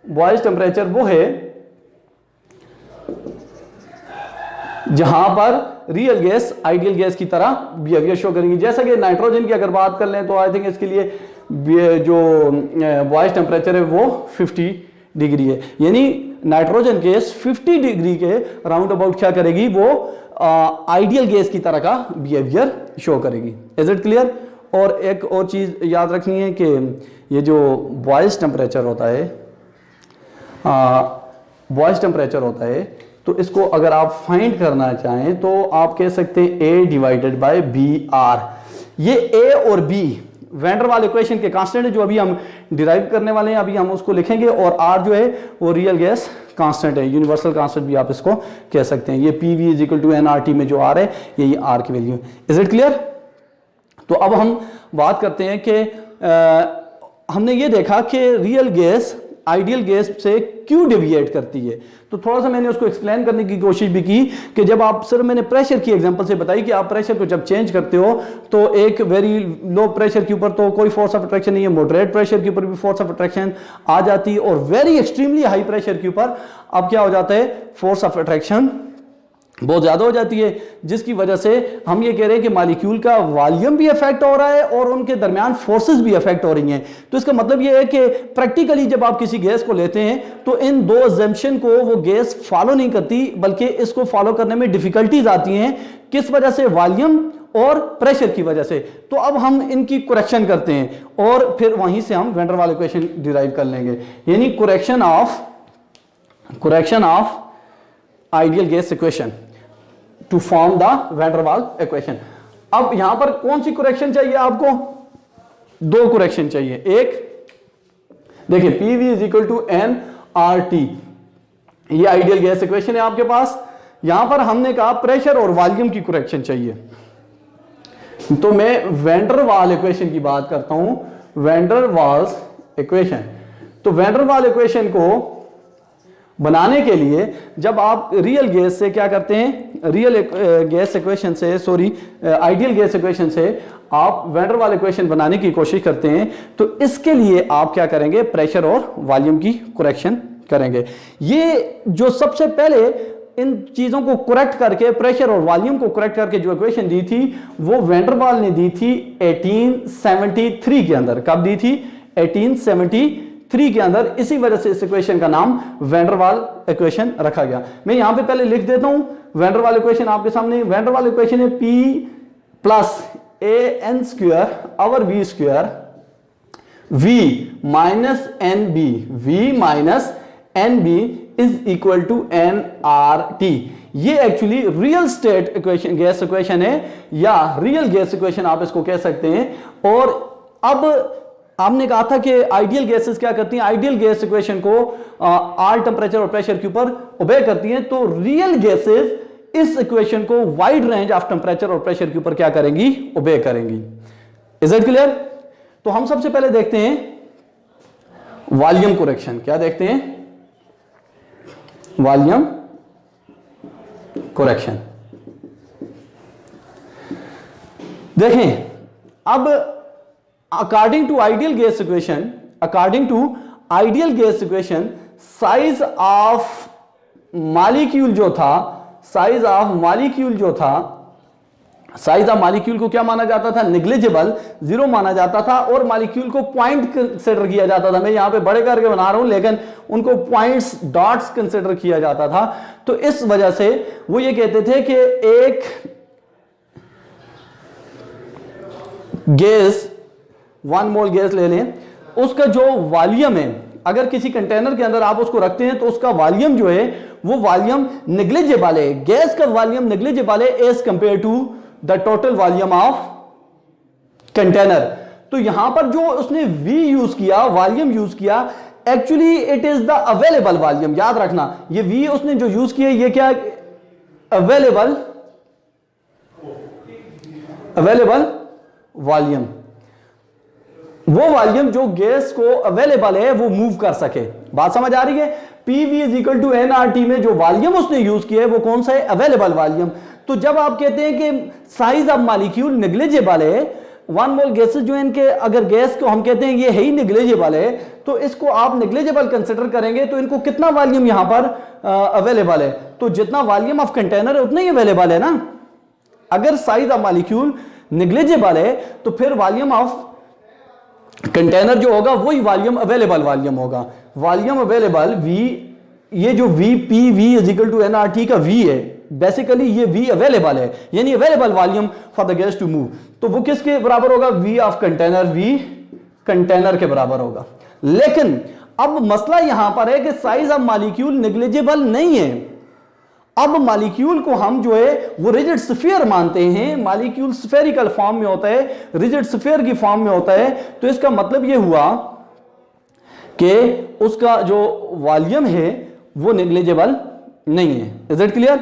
बॉयल्स टेम्परेचर वो है जहां पर रियल गैस आइडियल गैस की तरह बिहेवियर शो करेंगी। जैसा कि नाइट्रोजन की अगर बात कर लें तो आई थिंक इसके लिए जो बॉयल्स टेम्परेचर है वो 50 डिग्री है। यानी नाइट्रोजन गैस 50 डिग्री के राउंड अबाउट क्या करेगी, वो आइडियल गैस की तरह का बिहेवियर शो करेगी। Is it clear? और एक और चीज याद रखनी है कि ये जो बॉयल्स टेम्परेचर होता है, बॉयल्स टेम्परेचर होता है, तो इसको अगर आप फाइंड करना चाहें तो आप कह सकते हैं A divided by B R. ये A और B van der Waals equation के कांस्टेंट है जो अभी हम डिराइव करने वाले हैं, अभी हम उसको लिखेंगे। और R जो है वो रियल गैस कांस्टेंट है, यूनिवर्सल कांस्टेंट भी आप इसको कह सकते हैं। ये PV is equal to NRT में जो R है ये R की वैल्यू। Is it clear? तो अब हम बात करते हैं कि हमने ये देखा कि रियल गैस आइडियल गैस से क्यों डेविएट करती है। तो थोड़ा सा मैंने उसको एक्सप्लेन करने की कोशिश भी की कि जब आप, सिर्फ मैंने प्रेशर की एग्जांपल से बताई कि आप प्रेशर को जब चेंज करते हो तो एक वेरी लो प्रेशर के ऊपर तो कोई फोर्स ऑफ अट्रैक्शन नहीं है, मॉडरेट प्रेशर के ऊपर भी फोर्स ऑफ अट्रैक्शन आ जाती है, और वेरी एक्सट्रीमली हाई प्रेशर के ऊपर अब क्या हो जाता है, फोर्स ऑफ अट्रैक्शन बहुत ज्यादा हो जाती है, जिसकी वजह से हम ये कह रहे हैं कि मॉलिक्यूल का वॉल्यूम भी अफेक्ट हो रहा है और उनके दरमियान फोर्सेस भी अफेक्ट हो रही हैं। तो इसका मतलब ये है कि प्रैक्टिकली जब आप किसी गैस को लेते हैं तो इन दो अजम्पशन को वो गैस फॉलो नहीं करती, बल्कि इसको फॉलो करने में डिफिकल्टीज आती हैं। किस वजह से? वॉल्यूम और प्रेशर की वजह से। तो अब हम इनकी करेक्शन करते हैं और फिर वहीं से हम van der Waals equation derive कर लेंगे, यानी correction of ideal gas equation to form the van der Waals equation. अब यहां पर कौन सी करेक्शन चाहिए आपको? दो करेक्शन चाहिए। एक देखिए PV is equal to NRT, ये आइडियल गैस इक्वेशन है आपके पास। यहां पर हमने कहा प्रेशर और वॉल्यूम की करेक्शन चाहिए, तो मैं वैन डर वाल इक्वेशन की बात करता हूं, वैन डर वाल्स इक्वेशन। तो वैन डर वाल इक्वेशन को बनाने के लिए जब आप रियल गैस से क्या करते हैं, रियल गैस इक्वेशन से, सॉरी आइडियल गैस इक्वेशन से आप वैन डर वाल इक्वेशन बनाने की कोशिश करते हैं, तो इसके लिए आप क्या करेंगे, प्रेशर और वॉल्यूम की करेक्शन करेंगे। ये जो सबसे पहले इन चीजों को करेक्ट करके, प्रेशर और वॉल्यूम को करेक्ट करके जो इक्वेशन दी थी वो वैन डर वाल ने दी थी 1873 के अंदर। कब दी थी? 1873 के अंदर। इसी वजह से इस इक्वेशन का नाम वैन डर वाल इक्वेशन रखा गया। मैं यहां पे पहले लिख देता हूं वैन डर वाल इक्वेशन आपके सामने। वैन डर वाल इक्वेशन है P plus AN square over V square V minus NB, V minus NB is equal to NRT। ये actually real state equation, gas equation है, या real gas equation आप इसको कह सकते हैं। और अब हमने कहा था कि आइडियल गैसेस क्या करती हैं, आइडियल गैस इक्वेशन को R टेम्परेचर और प्रेशर के ऊपर ओबे करती हैं। तो रियल गैसेस इस इक्वेशन को वाइड रेंज ऑफ टेम्परेचर और प्रेशर के ऊपर क्या करेंगी, ओबे करेंगी। Is it clear? तो हम सबसे पहले देखते हैं वॉल्यूम करेक्शन। क्या देखते हैं? Volume correction. देखें, अब according to ideal gas equation, size of molecule जो था, साइज ऑफ मॉलिक्यूल को क्या माना जाता था? नेग्लिजिबल, जीरो माना जाता था, और मॉलिक्यूल को पॉइंट कंसिडर किया जाता था। मैं यहां पे बड़े करके बना रहा हूं, लेकिन उनको पॉइंट्स, डॉट्स कंसिडर किया जाता था। तो इस वजह से वो ये कहते थे कि एक गैस, 1 मोल गैस ले लें, उसका जो वॉल्यूम है, अगर किसी कंटेनर के अंदर आप उसको रखते हैं तो उसका वॉल्यूम जो है वो वॉल्यूम नेग्लिजिबल है, गैस का वॉल्यूम नेग्लिजिबल है as compared to the total volume of container. तो यहां पर जो उसने V यूज किया, वॉल्यूम यूज किया, actually it is the available volume. याद रखना, ये V उसने जो यूज किया, ये क्या? अवेलेबल वॉल्यूम, वो वॉल्यूम जो गैस को अवेलेबल है वो मूव कर सके। बात समझ आ रही है? PV is equal to NRT में जो वॉल्यूम उसने यूज किया है वो कौन सा है? Available volume. तो जब आप कहते हैं कि साइज ऑफ मॉलिक्यूल नेग्लिजिबल है, 1 मोल गैसेस जो इनके, अगर गैस को हम कहते हैं ये है ही नेग्लिजिबल है, तो इसको आप नेग्लिजिबल कंसिडर करेंगे तो इनको कितना वॉल्यूम यहां पर अवेलेबल है? तो जितना वॉल्यूम ऑफ कंटेनर है उतना ही अवेलेबल है ना। अगर साइज ऑफ मॉलिक्यूल नेग्लिजिबल है तो फिर वॉल्यूम ऑफ कंटेनर जो होगा वही वॉल्यूम अवेलेबल वॉल्यूम होगा। वॉल्यूम अवेलेबल V, ये जो V PV is equal to NRT का V है, बेसिकली ये V अवेलेबल है, यानी available volume for the gas to move. तो वो किसके बराबर होगा? V of container, V container के बराबर होगा। लेकिन अब मसला यहां पर है कि साइज ऑफ मॉलिक्यूल नेग्लिजिबल नहीं है। अब मॉलिक्यूल को हम जो है वो रिजिड स्फीयर मानते हैं। मॉलिक्यूल स्फेरिकल फॉर्म में होता है, रिजिड स्फीयर की फॉर्म में होता है। तो इसका मतलब ये हुआ कि उसका जो वॉल्यूम है वो नेग्लिजिबल नहीं है। Is it clear?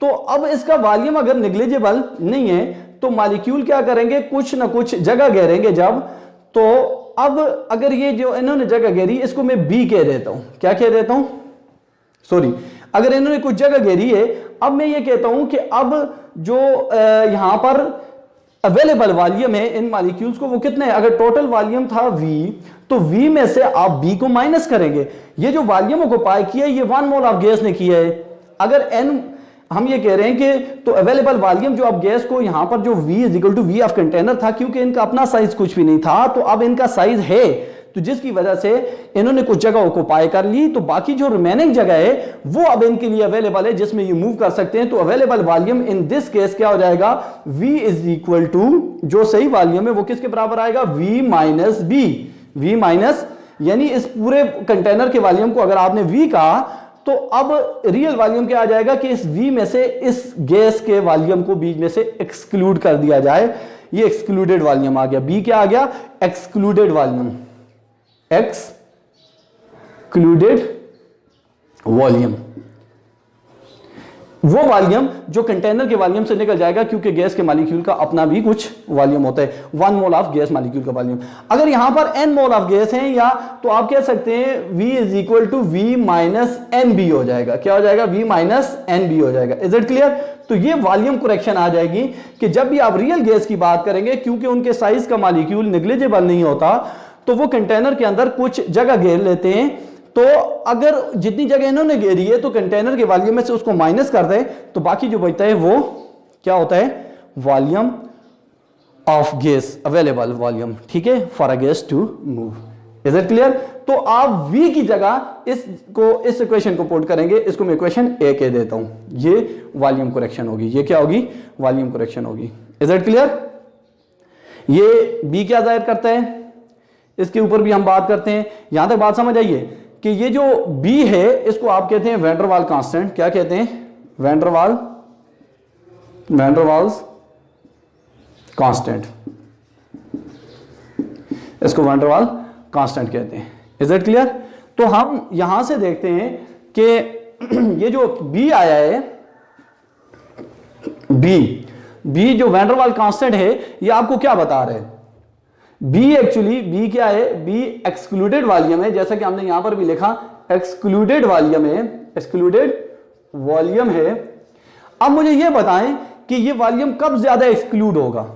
तो अब इसका वॉल्यूम अगर नेग्लिजिबल नहीं है तो मॉलिक्यूल क्या करेंगे? कुछ ना कुछ जगह घेरेंगे जब, तो अब अगर ये जो इन्होंने जगह घेरी, इसको मैं B कह देता हूं। क्या कह देता हूं? सॉरी, अगर इन्होंने कुछ जगह घेरी है, अब मैं ये कहता हूं कि अब जो यहां पर अवेलेबल वॉल्यूम है इन मॉलिक्यूल्स को वो कितने है? अगर टोटल वॉल्यूम था V, तो V में से आप B को माइनस करेंगे। ये जो वॉल्यूम ऑक्युपाई किया है ये 1 मोल ऑफ गैस ने किया है। अगर N हम ये कह रहे हैं कि तो अवेलेबल वॉल्यूम जो अब गैस को यहां पर जो V is equal to V of container था, क्योंकि इनका अपना साइज कुछ भी नहीं था, तो अब इनका साइज है, तो जिसकी वजह से इन्होंने कुछ जगह ऑक्युपाई कर ली, तो बाकी जो रिमेनिंग जगह है वो अब इनके लिए अवेलेबल है जिसमें ये मूव कर सकते हैं। तो available volume in this case क्या हो जाएगा? V इज इक्वल टू, जो सही वॉल्यूम है वो किसके बराबर आएगा? V minus B। V minus, यानी इस पूरे कंटेनर के वॉल्यूम को अगर आपने V कहा, तो अब रियल वॉल्यूम क्या आ जाएगा कि इस V में से इस गैस के वॉल्यूम को बीच में से एक्सक्लूड कर दिया जाए। ये एक्सक्लूडेड वॉल्यूम आ गया। B क्या आ गया? एक्सक्लूडेड वॉल्यूम, एक्सक्लूडेड वॉल्यूम, वो वॉल्यूम जो कंटेनर के वॉल्यूम से निकल जाएगा, क्योंकि गैस के मॉलिक्यूल का अपना भी कुछ वॉल्यूम होता है। 1 मोल ऑफ गैस मॉलिक्यूल का वॉल्यूम। अगर यहां पर n मोल ऑफ गैस है, या तो आप कह सकते हैं V is equal to V minus NB हो जाएगा। क्या हो जाएगा? V माइनस NB हो जाएगा। Is it clear? तो ये वॉल्यूम करेक्शन आ जाएगी कि जब भी आप रियल गैस की बात करेंगे, क्योंकि उनके साइज का मॉलिक्यूल नेग्लिजिबल नहीं होता, तो वो कंटेनर के अंदर कुछ जगह घेर लेते हैं। तो अगर जितनी जगह इन्होंने घेरी है तो कंटेनर के वॉल्यूम में से उसको माइनस कर दे, तो बाकी जो बचता है वो क्या होता है? Volume of gas, available volume. ठीक है, for a gas to move. Is it clear? तो आप V की जगह इस इक्वेशन को पुट करेंगे। इसको मैं इक्वेशन A कह देता हूं। ये वॉल्यूम करेक्शन होगी। ये क्या होगी? वॉल्यूम करेक्शन होगी। Is it clear? ये B क्या जाहिर करता है, इसके ऊपर भी हम बात करते हैं। यहां तक बात समझ आइए कि ये जो B है इसको आप कहते हैं वैन डर वाल कांस्टेंट। क्या कहते हैं? वैन डर वाल्स कांस्टेंट, इसको वैन डर वाल कांस्टेंट कहते हैं। Is it clear? तो हम यहां से देखते हैं कि ये जो B आया है, B जो वैन डर वाल कांस्टेंट है, ये आपको क्या बता रहे हैं? बी एक्चुअली बी क्या है, बी एक्सक्लूडेड वॉल्यूम है, जैसा कि हमने यहां पर भी लिखा एक्सक्लूडेड वॉल्यूम है, एक्सक्लूडेड वॉल्यूम है। अब मुझे यह बताएं कि यह वॉल्यूम कब ज्यादा एक्सक्लूड होगा।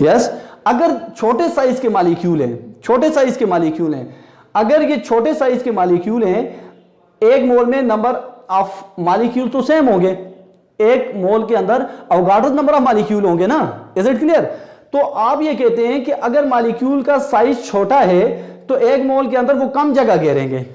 यस, अगर छोटे साइज के मॉलिक्यूल हैं, छोटे साइज के मॉलिक्यूल हैं, अगर ये छोटे साइज के मॉलिक्यूल हैं, एक मोल में नंबर ऑफ मॉलिक्यूल तो सेम होंगे, एक मोल के अंदर अवोगाड्रो नंबर ऑफ मॉलिक्यूल होंगे ना, इज इट क्लियर। तो आप ये कहते हैं कि अगर मॉलिक्यूल का साइज छोटा है तो एक मोल के अंदर वो कम जगह घेरेंगे,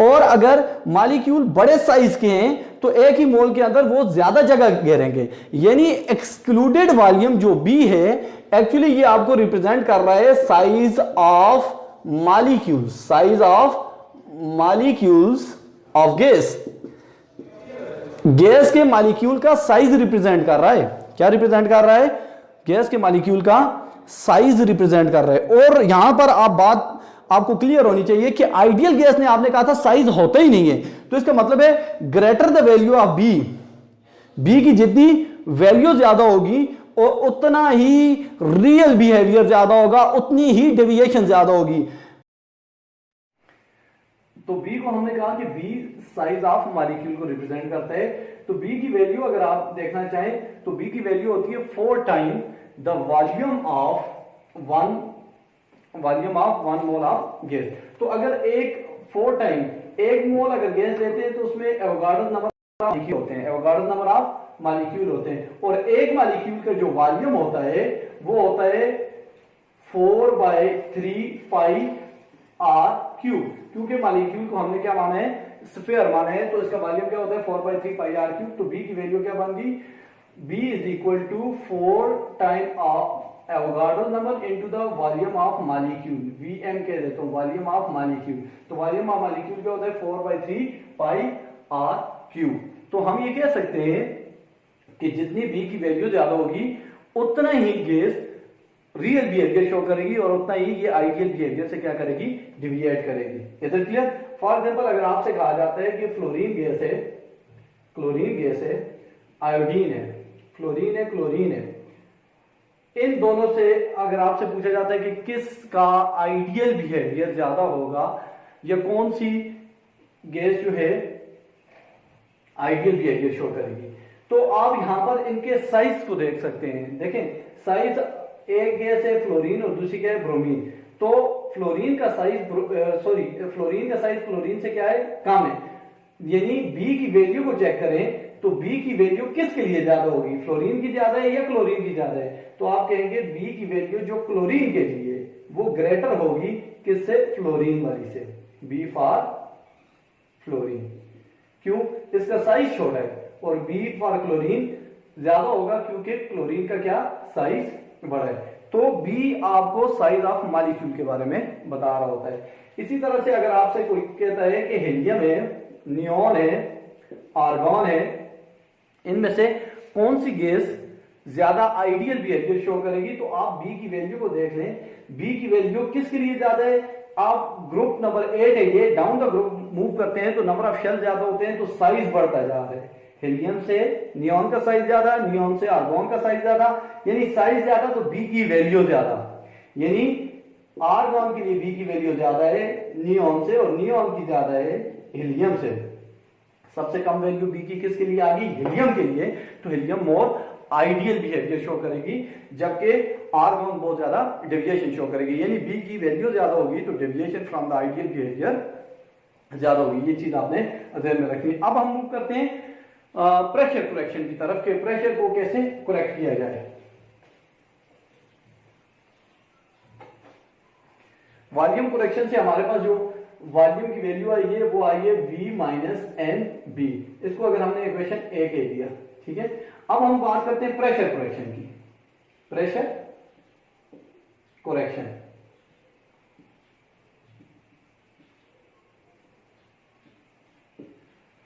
और अगर मॉलिक्यूल बड़े साइज के हैं तो एक ही मोल के अंदर वो ज्यादा जगह घेरेंगे। यानी एक्सक्लूडेड वॉल्यूम जो बी है, एक्चुअली ये आपको रिप्रेजेंट कर रहा है size of molecules, size of molecules of gas. Gas के मॉलिक्यूल का साइज रिप्रेजेंट कर रहा है। क्या रिप्रेजेंट कर रहा है? गैस के मॉलिक्यूल का साइज रिप्रेजेंट कर रहा है। और यहां पर आप बात आपको क्लियर होनी चाहिए कि आइडियल गैस ने आपने कहा था साइज होता ही नहीं है, तो इसका मतलब है greater the value of B, B की जितनी वैल्यू ज्यादा होगी और उतना ही रियल बिहेवियर ज्यादा होगा, उतनी ही डेविएशन ज्यादा होगी। तो बी को हमने कहा कि बी साइज ऑफ मॉलिक्यूल को रिप्रेजेंट करता है। तो बी की वैल्यू अगर आप देखना चाहें तो बी की वैल्यू होती है 4 time the volume of one mole of gas. तो अगर 4 टाइम एक मोल अगर गैस लेते हैं तो उसमें एवोगाड्रो नंबर होते हैं, एवोगाड्रो नंबर ऑफ मॉलिक्यूल होते हैं, और एक मॉलिक्यूल का जो वॉल्यूम होता है वो होता है 4/3 पाई आर क्यूब। क्योंकि मॉलिक्यूल को हमने क्या माना है? स्फीयर माना है, तो इसका वॉल्यूम क्या होता है? 4/3 पाई आर क्यूब। तो बी की वैल्यू क्या बन गई? B is equal to 4 time of Avogadro number into the volume of molecule, Vm कह देते हैं, वॉल्यूम ऑफ मॉलिक्यूल। तो वॉल्यूम ऑफ मॉलिक्यूल क्या होता है? 4/3 पाई आर क्यूब। तो हम ये कह सकते हैं कि जितनी B की वैल्यू ज्यादा होगी उतना ही गैस रियल बिहेवियर शो करेगी और उतना ही ये आइडियल बिहेवियर से क्या करेगी? डिविएट करेगी। Is it clear? For example अगर आपसे कहा जाता है कि फ्लोरीन गैस है, क्लोरीन गैस है, आयोडीन है, फ्लोरीन है, क्लोरीन है, इन दोनों से अगर आपसे पूछा जाता है कि किसका आइडियल बिहेवियर ज्यादा होगा या कौन सी गैस जो है आइडियल बिहेवियर शो करेगी, तो आप यहां पर इनके साइज को देख सकते हैं। देखें साइज, एक गैस है फ्लोरीन और दूसरी क्या है? ब्रोमीन। तो फ्लोरीन का साइज क्लोरीन से क्या है? कम है। यानी बी की वैल्यू को चेक करें तो बी की वैल्यू किसके लिए ज्यादा होगी? फ्लोरीन की ज्यादा है या क्लोरीन की ज्यादा है? तो आप कहेंगे बी की वैल्यू जो क्लोरीन के लिए वो ग्रेटर होगी किससे? फ्लोरीन वाली से। B for fluorine. क्यों? इसका साइज छोटा है, और बी फॉर क्लोरीन ज्यादा होगा क्योंकि क्लोरीन का क्या? साइज बड़ा है। तो बी आपको साइज ऑफ मॉलिक्यूल के बारे में बता रहा होता है। इसी तरह से अगर आपसे कोई कहता है कि हीलियम है, नियॉन है, आर्गॉन है, इनमें से कौन सी गैस ज्यादा आइडियल बिहेवियर शो करेगी, तो आप बी की वैल्यू को देख लें। बी की वैल्यू किसके लिए ज्यादा है? आप ग्रुप नंबर 8 है ये, डाउन द ग्रुप मूव करते हैं तो नंबर ऑफ शेल ज्यादा होते हैं, तो साइज बढ़ता जा रहा है। हीलियम से नियॉन का साइज ज्यादा, नियॉन से आर्गॉन का साइज ज्यादा, यानी साइज ज्यादा तो बी की वैल्यू ज्यादा। यानी आर्गॉन के लिए बी की वैल्यू ज्यादा है नियॉन से, और नियॉन की ज्यादा है हीलियम से। सबसे कम वैल्यू बी की किसके लिए आ गई? हीलियम के लिए। तो हीलियम मोर आइडियल बिहेवियर शो करेगी, जबकि आर्गॉन बहुत ज्यादा डेविएशन शो करेगी। यानी बी की वैल्यू ज्यादा होगी तो deviation from the ideal behaviour ज्यादा होगी। ये चीज आपने ध्यान में रखनी। अब हम मूव करते हैं प्रेशर करेक्शन की तरफ, के प्रेशर को कैसे करेक्ट किया जाए। वॉल्यूम करेक्शन से हमारे पास जो वॉल्यूम की वैल्यू आई है वो आई है V माइनस एन बी। इसको अगर हमने इक्वेशन ए कह दिया, ठीक है। अब हम बात करते हैं प्रेशर करेक्शन की। प्रेशर करेक्शन,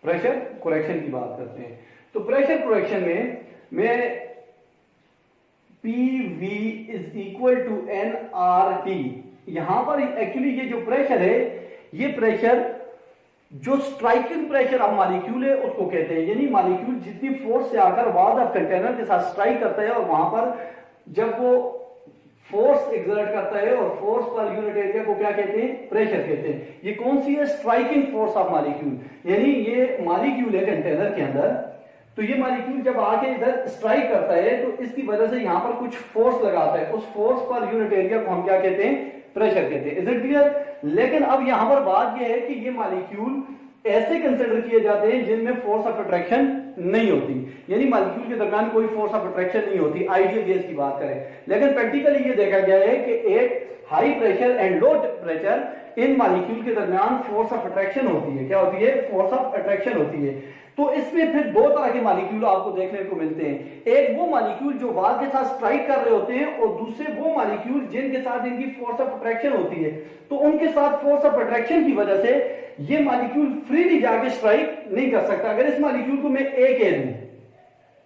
प्रेशर करेक्शन की बात करते हैं। तो प्रेशर करेक्शन में मैं PV is equal to nRT, यहां पर एक्चुअली ये जो प्रेशर है, ये प्रेशर जो स्ट्राइकिंग प्रेशर ऑफ मॉलिक्यूल है उसको कहते हैं। यानी मॉलिक्यूल जितनी फोर्स से आकर वॉल ऑफ कंटेनर के साथ स्ट्राइक करता है और वहां पर जब वो फोर्स एक्सर्ट करता है, और फोर्स पर यूनिट एरिया को क्या कहते हैं? प्रेशर कहते हैं। ये कौन सी है? स्ट्राइकिंग फोर्स ऑफ मॉलिक्यूल, यानी ये मॉलिक्यूल है कंटेनर के अंदर, तो ये मॉलिक्यूल जब आके इधर स्ट्राइक करता है तो इसकी वजह से यहां पर कुछ फोर्स लगाता है, उस फोर्स पर यूनिट एरिया को हम क्या कहते हैं? प्रेशर कहते हैं। Is it clear? लेकिन अब यहां पर बात यह है कि ये मॉलिक्यूल ऐसे कंसिडर किए जाते हैं जिनमें फोर्स ऑफ अट्रैक्शन नहीं होती, यानी मॉलिक्यूल के दरमियान कोई फोर्स ऑफ अट्रैक्शन नहीं होती, आइडियल गैस की बात करें। लेकिन प्रैक्टिकली ये देखा गया है कि एक high pressure and low pressure in molecule के दरमियान फोर्स ऑफ अट्रैक्शन होती है। क्या होती है? फोर्स ऑफ अट्रैक्शन होती है। तो इसमें फिर दो तरह के मॉलिक्यूल आपको देखने को मिलते हैं, एक वो मॉलिक्यूल जो वाल के साथ स्ट्राइक कर रहे होते हैं, और दूसरे वो मॉलिक्यूल जिनके साथ इनकी फोर्स ऑफ अट्रैक्शन होती है। तो उनके साथ फोर्स ऑफ अट्रैक्शन की वजह से ये मॉलिक्यूल फ्रीली जाके स्ट्राइक नहीं कर सकता। अगर इस मॉलिक्यूल को मैं ए कह दूं,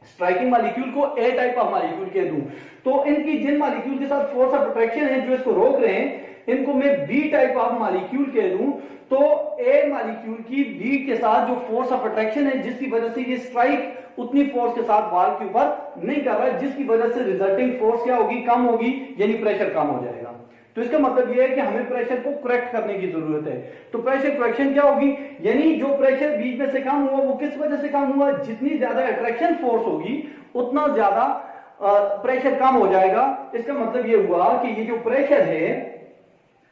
स्ट्राइकिंग मॉलिक्यूल को ए टाइप ऑफ मॉलिक्यूल कह दूं, तो इनकी जिन मॉलिक्यूल के साथ फोर्स ऑफ अट्रैक्शन है जो इसको रोक रहे हैं, इनको मैं बी टाइप ऑफ मॉलिक्यूल कह दूं, तो ए मॉलिक्यूल की बी के साथ जो फोर्स ऑफ अट्रैक्शन है जिसकी वजह से ये स्ट्राइक उतनी फोर्स के साथ वाल के ऊपर नहीं कर रहा है, जिसकी वजह से रिजल्टिंग फोर्स क्या होगी? कम होगी, यानी प्रेशर कम हो जाएगा। तो इसका मतलब यह है कि हमें प्रेशर को करेक्ट करने की जरूरत है। तो प्रेशर करेक्शन क्या होगी? यानी जो प्रेशर बीच में से कम हुआ वो किस वजह से कम हुआ? जितनी ज्यादा अट्रैक्शन फोर्स होगी उतना ज्यादा प्रेशर कम हो जाएगा। इसका मतलब यह हुआ कि ये जो प्रेशर है,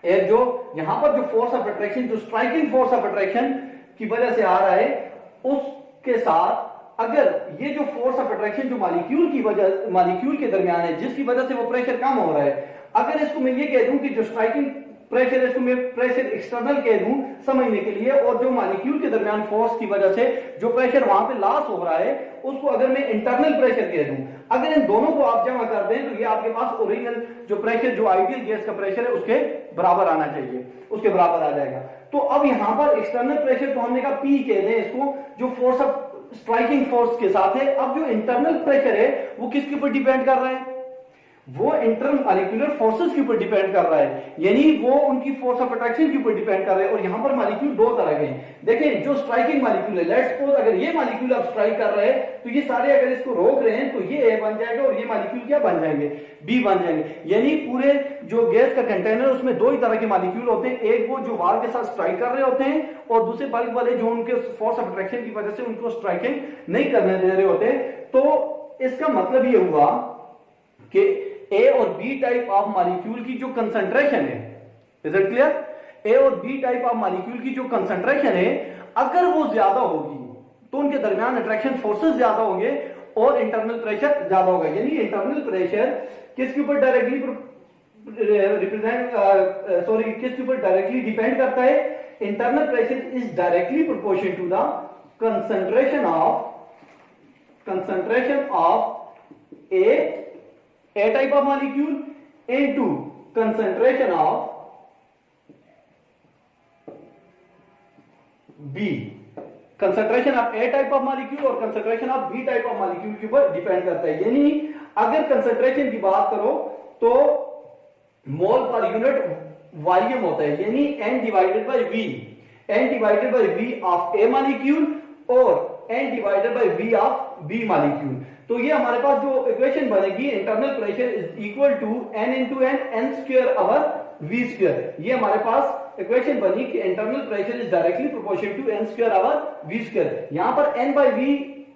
जो यहां पर जो फोर्स ऑफ अट्रैक्शन, जो स्ट्राइकिंग फोर्स ऑफ अट्रैक्शन की वजह से आ रहा है, उसके साथ अगर ये जो फोर्स ऑफ अट्रैक्शन जो मॉलिक्यूल के दरमियान है, जिसकी वजह से वो प्रेशर कम हो रहा है, अगर इसको मैं ये कह दूं कि जो स्ट्राइकिंग प्रेशर है इसको मैं प्रेशर एक्सटर्नल कह दूं समझने के लिए, और जो मॉलिक्यूल के दरमियान फोर्स की वजह से जो प्रेशर वहां पे लॉस हो रहा है उसको अगर मैं इंटरनल प्रेशर कह दूं, अगर इन दोनों को आप जमा कर दें तो ये आपके पास ओरिजिनल जो प्रेशर, जो आइडियल गैस का प्रेशर है उसके बराबर आना चाहिए, उसके बराबर आ जाएगा। तो अब यहां पर एक्सटर्नल प्रेशर तो हमने कहा पी कह दें इसको, जो फोर्स ऑफ स्ट्राइकिंग फोर्स के साथ है। अब जो इंटरनल प्रेशर है वो किसके ऊपर डिपेंड कर रहा है? वो इंटरनल मॉलिक्यूलर फोर्सेस के ऊपर डिपेंड कर रहा है, यानी वो उनकी फोर्स ऑफ अट्रैक्शन के ऊपर डिपेंड कर रहे हैं। और यहां पर मॉलिक्यूल दो तरह के हैं। देखिए, जो स्ट्राइकिंग मॉलिक्यूल है, लेट्स सपोज अगर ये मॉलिक्यूल अब स्ट्राइक कर रहे हैं तो ये सारे अगर इसको रोक रहे हैं तो ये ए बन जाएगा और ये मॉलिक्यूल क्या बन जाएंगे? बी बन जाएंगे। यानी पूरे जो गैस का कंटेनर उसमें दो ही तरह के मॉलिक्यूल होते हैं, एक वो जो वाल के साथ स्ट्राइक कर रहे होते हैं, और दूसरे बल्क वाले जो उनके फोर्स ऑफ अट्रैक्शन की वजह से उनको स्ट्राइकिंग नहीं करने दे रहे होते। तो इसका मतलब ये हुआ कि ए और बी टाइप ऑफ मॉलिक्यूल की जो कंसंट्रेशन है, इज इट क्लियर? ए और बी टाइप ऑफ मॉलिक्यूल की जो कंसंट्रेशन है, अगर वो ज्यादा होगी तो उनके दरमियान अट्रैक्शन फोर्सेस ज्यादा होंगे और इंटरनल प्रेशर ज्यादा होगा। यानी इंटरनल प्रेशर किसके ऊपर डायरेक्टली किसके ऊपर डायरेक्टली डिपेंड करता है? Internal pressure is directly proportional to the concentration of A type of molecule into concentration of B. Concentration of A type of molecule और concentration of B type of molecule के ऊपर depend करता है। यानी अगर concentration की बात करो तो मोल पर यूनिट वॉल्यूम होता है, यानी N divided by V, N divided by V of A molecule और N divided by V of B molecule। तो ये हमारे पास जो इक्वेशन बनेगी, internal pressure is equal to N into N square over V square. ये हमारे पास इक्वेशन बनी कि internal pressure is directly proportional to N square over V square. यहां पर N by V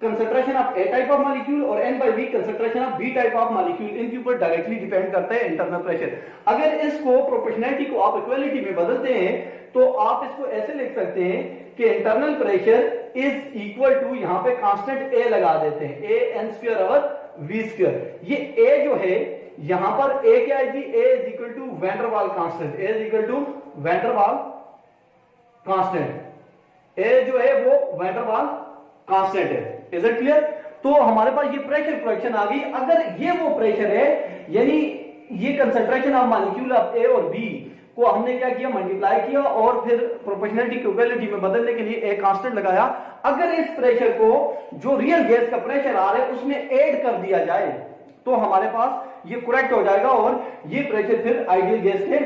concentration of A type of molecule और N by V concentration of B type of molecule, इनके ऊपर डायरेक्टली डिपेंड करता है internal pressure. अगर इसको proportionality को आप इक्वालिटी में बदलते हैं तो आप इसको ऐसे लिख सकते हैं कि internal pressure is equal to, यहां पे कांस्टेंट A लगा देते हैं, A N square over V square. ये A जो है यहां पर A क्या है जी? A is equal to van der Waals constant, A is equal to van der Waals constant. A जो है वो वैन डर वाल कांस्टेंट है। Is it clear? तो हमारे पास ये प्रेशर करेक्शन आ गई। अगर ये वो प्रेशर है, यानी ये concentration of molecule of A और B को हमने क्या किया? मल्टीप्लाई किया और फिर प्रोपोर्शनलिटी की इक्वालिटी में बदलने के लिए एक कांस्टेंट लगाया। अगर इस प्रेशर को जो रियल गैस का प्रेशर आ रहा है उसमें ऐड कर दिया जाए तो हमारे पास ये करेक्ट हो जाएगा और ये प्रेशर फिर आइडियल गैस के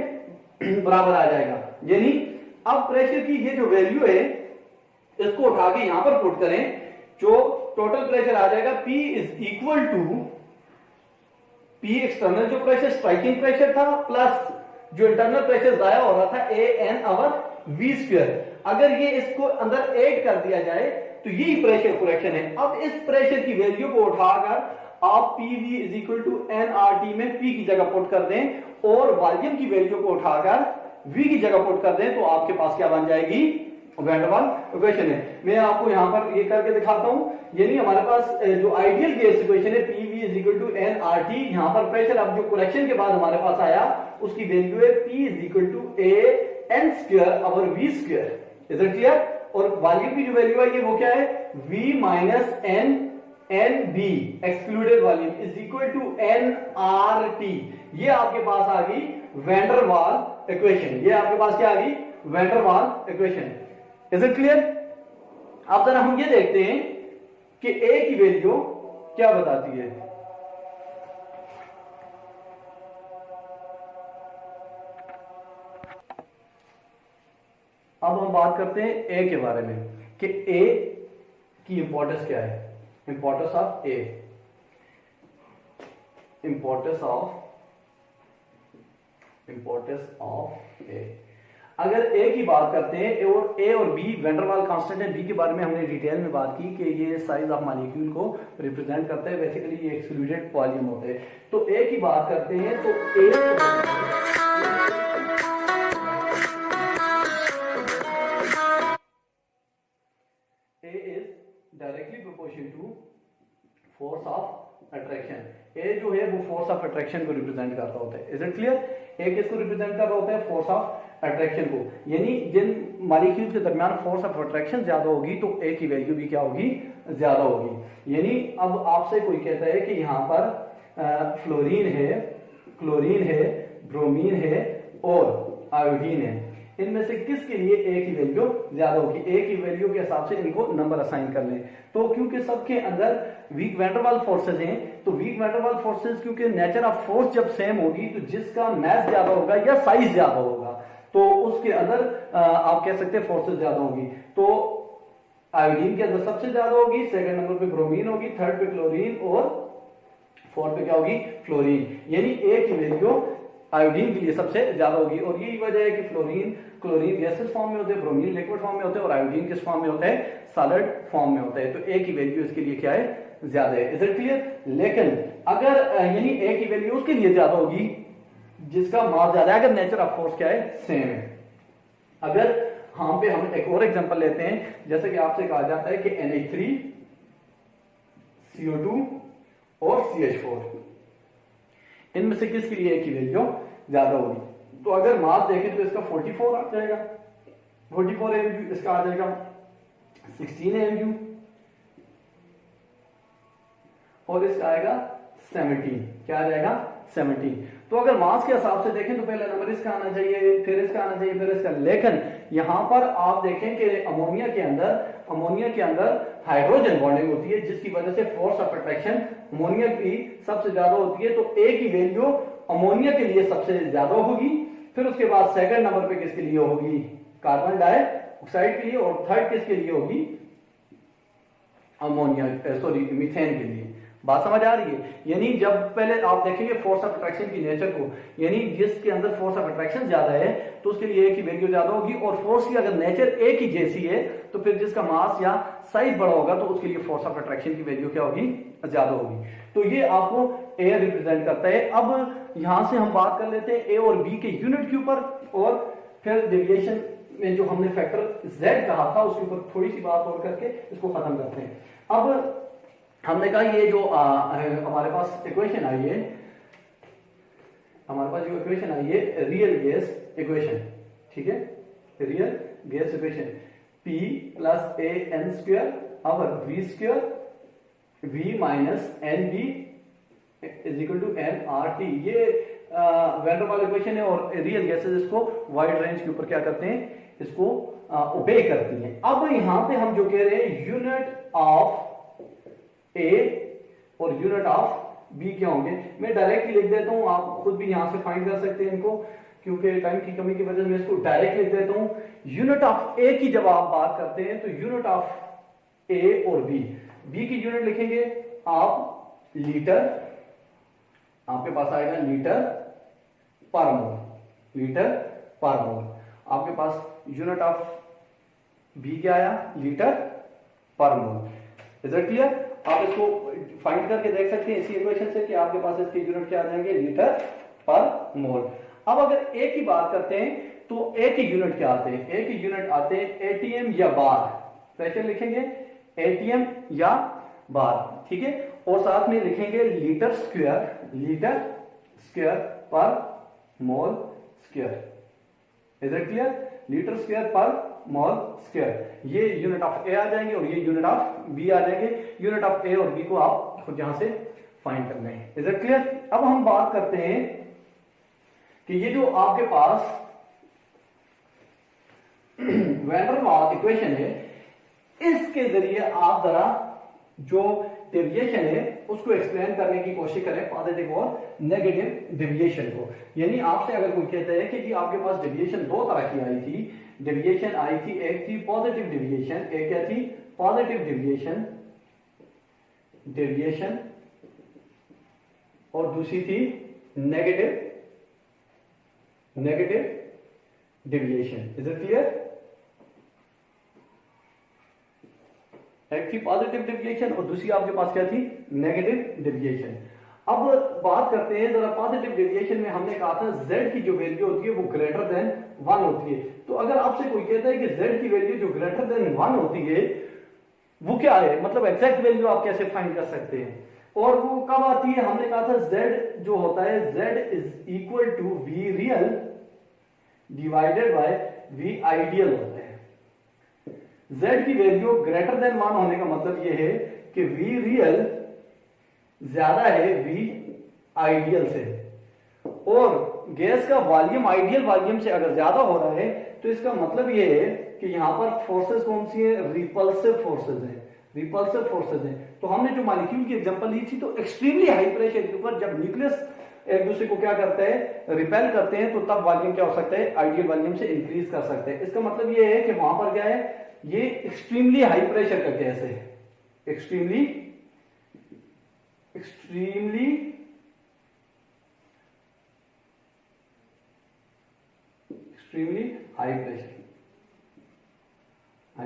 बराबर आ जाएगा। यानी अब प्रेशर की ये जो वैल्यू है इसको उठा के यहां पर पुट करें, जो टोटल प्रेशर आ जाएगा P P एक्सटर्नल जो प्रेशर स्ट्राइकिंग प्रेशर था प्लस जो इंटरनल प्रेशर जाया हो रहा था A N our V square, अगर ये इसको अंदर ऐड कर दिया जाए तो यही प्रेशर करेक्शन है। अब इस प्रेशर की वैल्यू को उठाकर आप PV is equal to nRT में P की जगह पुट कर दें और वॉल्यूम की वैल्यू को उठाकर V की जगह पुट कर दें तो आपके पास क्या बन जाएगी, वैन डर वाल इक्वेशन है। मैं आपको यहां पर ये करके दिखाता हूं, यानी हमारे पास जो आइडियल गैस इक्वेशन है PV is equal to nRT, यहां पर प्रेशर अब जो करेक्शन के बाद हमारे पास आया उसकी वैल्यू है P is equal to A n square over V square, is it clear. और वॉल्यूम की जो वैल्यू है ये वो क्या है, V minus n NB excluded volume is equal to nRT। ये आपके पास आ गई वैन डर वाल इक्वेशन, ये आपके पास क्या आ गई, van der Waals equation, is it clear. अब जरा हम ये देखते हैं कि A की वैल्यू क्या बताती है। अब हम बात करते हैं A के बारे में कि A की इंपॉर्टेंस क्या है, importance of A, importance of A। अगर A की बात करते हैं और A और B van der Waals constant है, B के बारे में हमने डिटेल में बात की कि ये साइज ऑफ मॉलिक्यूल को रिप्रेजेंट करते हैं, बेसिकली ये एक्सक्लूडेड वॉल्यूम होते हैं। तो A की बात करते हैं तो A is directly proportional to force of attraction। A जो है वो फोर्स ऑफ अट्रैक्शन को रिप्रेजेंट करता होता है, इज इट क्लियर। A किसको रिप्रेजेंट कर रहा होता है, फोर्स ऑफ अट्रैक्शन को, यानी जिन मॉलिक्यूल्स के दरमियान फोर्स ऑफ अट्रैक्शन ज्यादा होगी तो A की वैल्यू भी क्या होगी, ज्यादा होगी। यानी अब आपसे कोई कहता है कि यहाँ पर फ्लोरीन है, क्लोरीन है, ब्रोमीन है और आयोडीन है, इनमें से किसके लिए A की वैल्यू ज्यादा होगी, A की वैल्यू के हिसाब से इनको नंबर असाइन कर लें। तो क्योंकि सबके अंदर वीक वैन डर वाल फोर्सेज हैं, तो वीक वैन डर वाल फोर्सेज क्योंकि नेचर ऑफ फोर्स जब सेम होगी तो जिसका मैस ज्यादा होगा या साइज ज्यादा होगा तो उसके अंदर आप कह सकते हैं फोर्सेज ज्यादा होगी। तो आयोडीन के अंदर सबसे ज्यादा होगी, सेकंड नंबर पे ब्रोमीन होगी, थर्ड पे क्लोरीन और फोर्थ पे क्या होगी, फ्लोरीन। यानी A की वैल्यू आयोडीन के लिए सबसे ज्यादा होगी और यही वजह है कि क्लोरीन गैसेस फॉर्म में होते हैं, ब्रोमीन लिक्विड फॉर्म में होते हैं और आयोडीन किस फॉर्म में होता है, सॉलिड फॉर्म में होता है। तो A की वैल्यू इसके लिए क्या है, ज्यादा है, इज इट क्लियर। लेकिन अगर यानी A की वैल्यू उसके लिए ज्यादा होगी जिसका मास ज्यादा है, अगर नेचर ऑफ फोर्स क्या है, सेम है। अगर यहाँ पे हम एक और एग्जांपल लेते हैं, जैसे कि आपसे कहा जाता है कि NH3 CO2 और CH4, इनमें से किसके लिए A की वैल्यू ज्यादा होगी। तो अगर मास देखें तो इसका 44 आ जाएगा, 44 AMU, इसका आ जाएगा 16 AMU और इसका आएगा 17, क्या आ जाएगा 17। तो अगर मास के हिसाब से देखें तो पहला नंबर इसका आना चाहिए, फिर इसका आना चाहिए, फिर इसका। लेकिन यहां पर आप देखें कि अमोनिया के अंदर हाइड्रोजन बॉन्डिंग होती है जिसकी वजह से फोर्स ऑफ अट्रैक्शन अमोनिया की सबसे ज्यादा होती है। तो A की वैल्यू अमोनिया के लिए सबसे ज्यादा होगी, फिर उसके बाद सेकंड नंबर पे किसके लिए होगी, कार्बन डाइऑक्साइड के लिए, और थर्ड किसके लिए होगी, मीथेन के लिए। बात समझ आ रही है। यानी जब पहले आप देखेंगे फोर्स ऑफ अट्रैक्शन की नेचर को, यानी जिसके अंदर फोर्स ऑफ अट्रैक्शन ज्यादा है तो उसके लिए A की वैल्यू ज्यादा होगी, और फोर्स की अगर नेचर A की जैसी है तो फिर जिसका मास या साइज बड़ा होगा तो उसके लिए फोर्स ऑफ अट्रैक्शन की वैल्यू क्या होगी, ज्यादा होगी। तो ये आपको A रिप्रेजेंट करता है। अब यहां से हम बात कर लेते हैं A और B के यूनिट के ऊपर, और फिर डेविएशन में जो हमने फैक्टर Z कहा था उसके ऊपर थोड़ी सी बात और करके इसको खत्म करते हैं। अब हमने कहा ये जो हमारे पास इक्वेशन आई है, रियल गैस इक्वेशन, ठीक है, real gas equation P plus A n square over V square V minus N B is equal to nRT। ये वैन डर वाल इक्वेशन है और रियल गैसेस इसको वाइड रेंज के ऊपर क्या करते हैं, इसको ओबे करती हैं। अब यहां पे हम जो कह रहे हैं यूनिट ऑफ A और यूनिट ऑफ B क्या होंगे, मैं डायरेक्ट लिख देता हूं, आप खुद भी यहां से फाइंड कर सकते हैं इनको, क्योंकि टाइम की कमी की वजह से मैं इसको डायरेक्ट लिख देता हूं। यूनिट ऑफ A की जब आप बात करते हैं तो यूनिट ऑफ A और B की यूनिट लिखेंगे आप लीटर, आपके पास आएगा लीटर पर मोल, लीटर पर मोल। आपके पास यूनिट ऑफ बी क्या आया, लीटर पर मोल। Is it clear? आप इसको फाइंड करके देख सकते हैं इसी इक्वेशन से कि आपके पास इसके यूनिट क्या आ जाएंगे, लीटर पर मोल। अब अगर ए की बात करते हैं तो ए के यूनिट क्या आते हैं, ए के यूनिट आते हैं एटीएम या बार। कैसे लिखेंगे, एटीएम या बार, ठीक है। और साथ में लिखेंगे लीटर स्क्वायर, लीटर स्क्वायर पर mole square. Is it clear? Litre square पर मोल स्क्वायर, ये यूनिट ऑफ ए आ जाएंगे और ये यूनिट ऑफ बी आ जाएंगे। यूनिट ऑफ ए और बी को आप खुद यहां से फाइंड करना है। Is it clear? अब हम बात करते हैं कि ये जो आपके पास वैन डर वाल्स इक्वेशन है, इसके जरिए आप जरा जो डेविएशन है उसको एक्सप्लेन करने की कोशिश करें, पॉजिटिव और नेगेटिव डेविएशन को। यानी आपसे अगर कोई कहता है कि जी आपके पास डेविएशन दो तरह की आई थी, डेविएशन आई थी, एक थी पॉजिटिव डेविएशन, एक क्या थी, पॉजिटिव डेविएशन, डेविएशन, और दूसरी थी negative deviation. Is it clear? एक थी पॉजिटिव डेविएशन और दूसरी आपके पास क्या थी, नेगेटिव डेविएशन। अब बात करते हैं जरा पॉजिटिव डेविएशन में। हमने कहा था z की जो वैल्यू होती है वो ग्रेटर देन 1 होती है। तो अगर आपसे कोई कहता है कि z की वैल्यू जो ग्रेटर देन 1 होती है वो क्या है, मतलब एग्जैक्ट वैल्यू आप कैसे फाइंड कर सकते हैं, और वो कब आती है? हमने कहा था z जो होता है z is equal to v real divided by v ideal होता है। z की वैल्यू ग्रेटर देन 1 होने का मतलब यह है कि v रियल ज्यादा है v आइडियल से, और गैस का वॉल्यूम आइडियल वॉल्यूम से अगर ज्यादा हो रहा है तो इसका मतलब यह है कि यहां पर फोर्सेस कौन सी है, रिपल्सिव फोर्सेस है, रिपल्सिव फोर्सेस है। तो हमने जो मॉलिक्यूल की एग्जांपल ली थी, तो एक्सट्रीमली हाई प्रेशर के ऊपर जब न्यूक्लियस एक दूसरे को क्या करते हैं, रिपेल करते हैं, तो तब वॉल्यूम क्या हो सकता है, आइडियल वॉल्यूम से इंक्रीज कर सकते हैं। इसका मतलब यह है कि वहां पर क्या है, ये एक्सट्रीमली हाई प्रेशर का गैस है, एक्सट्रीमली हाई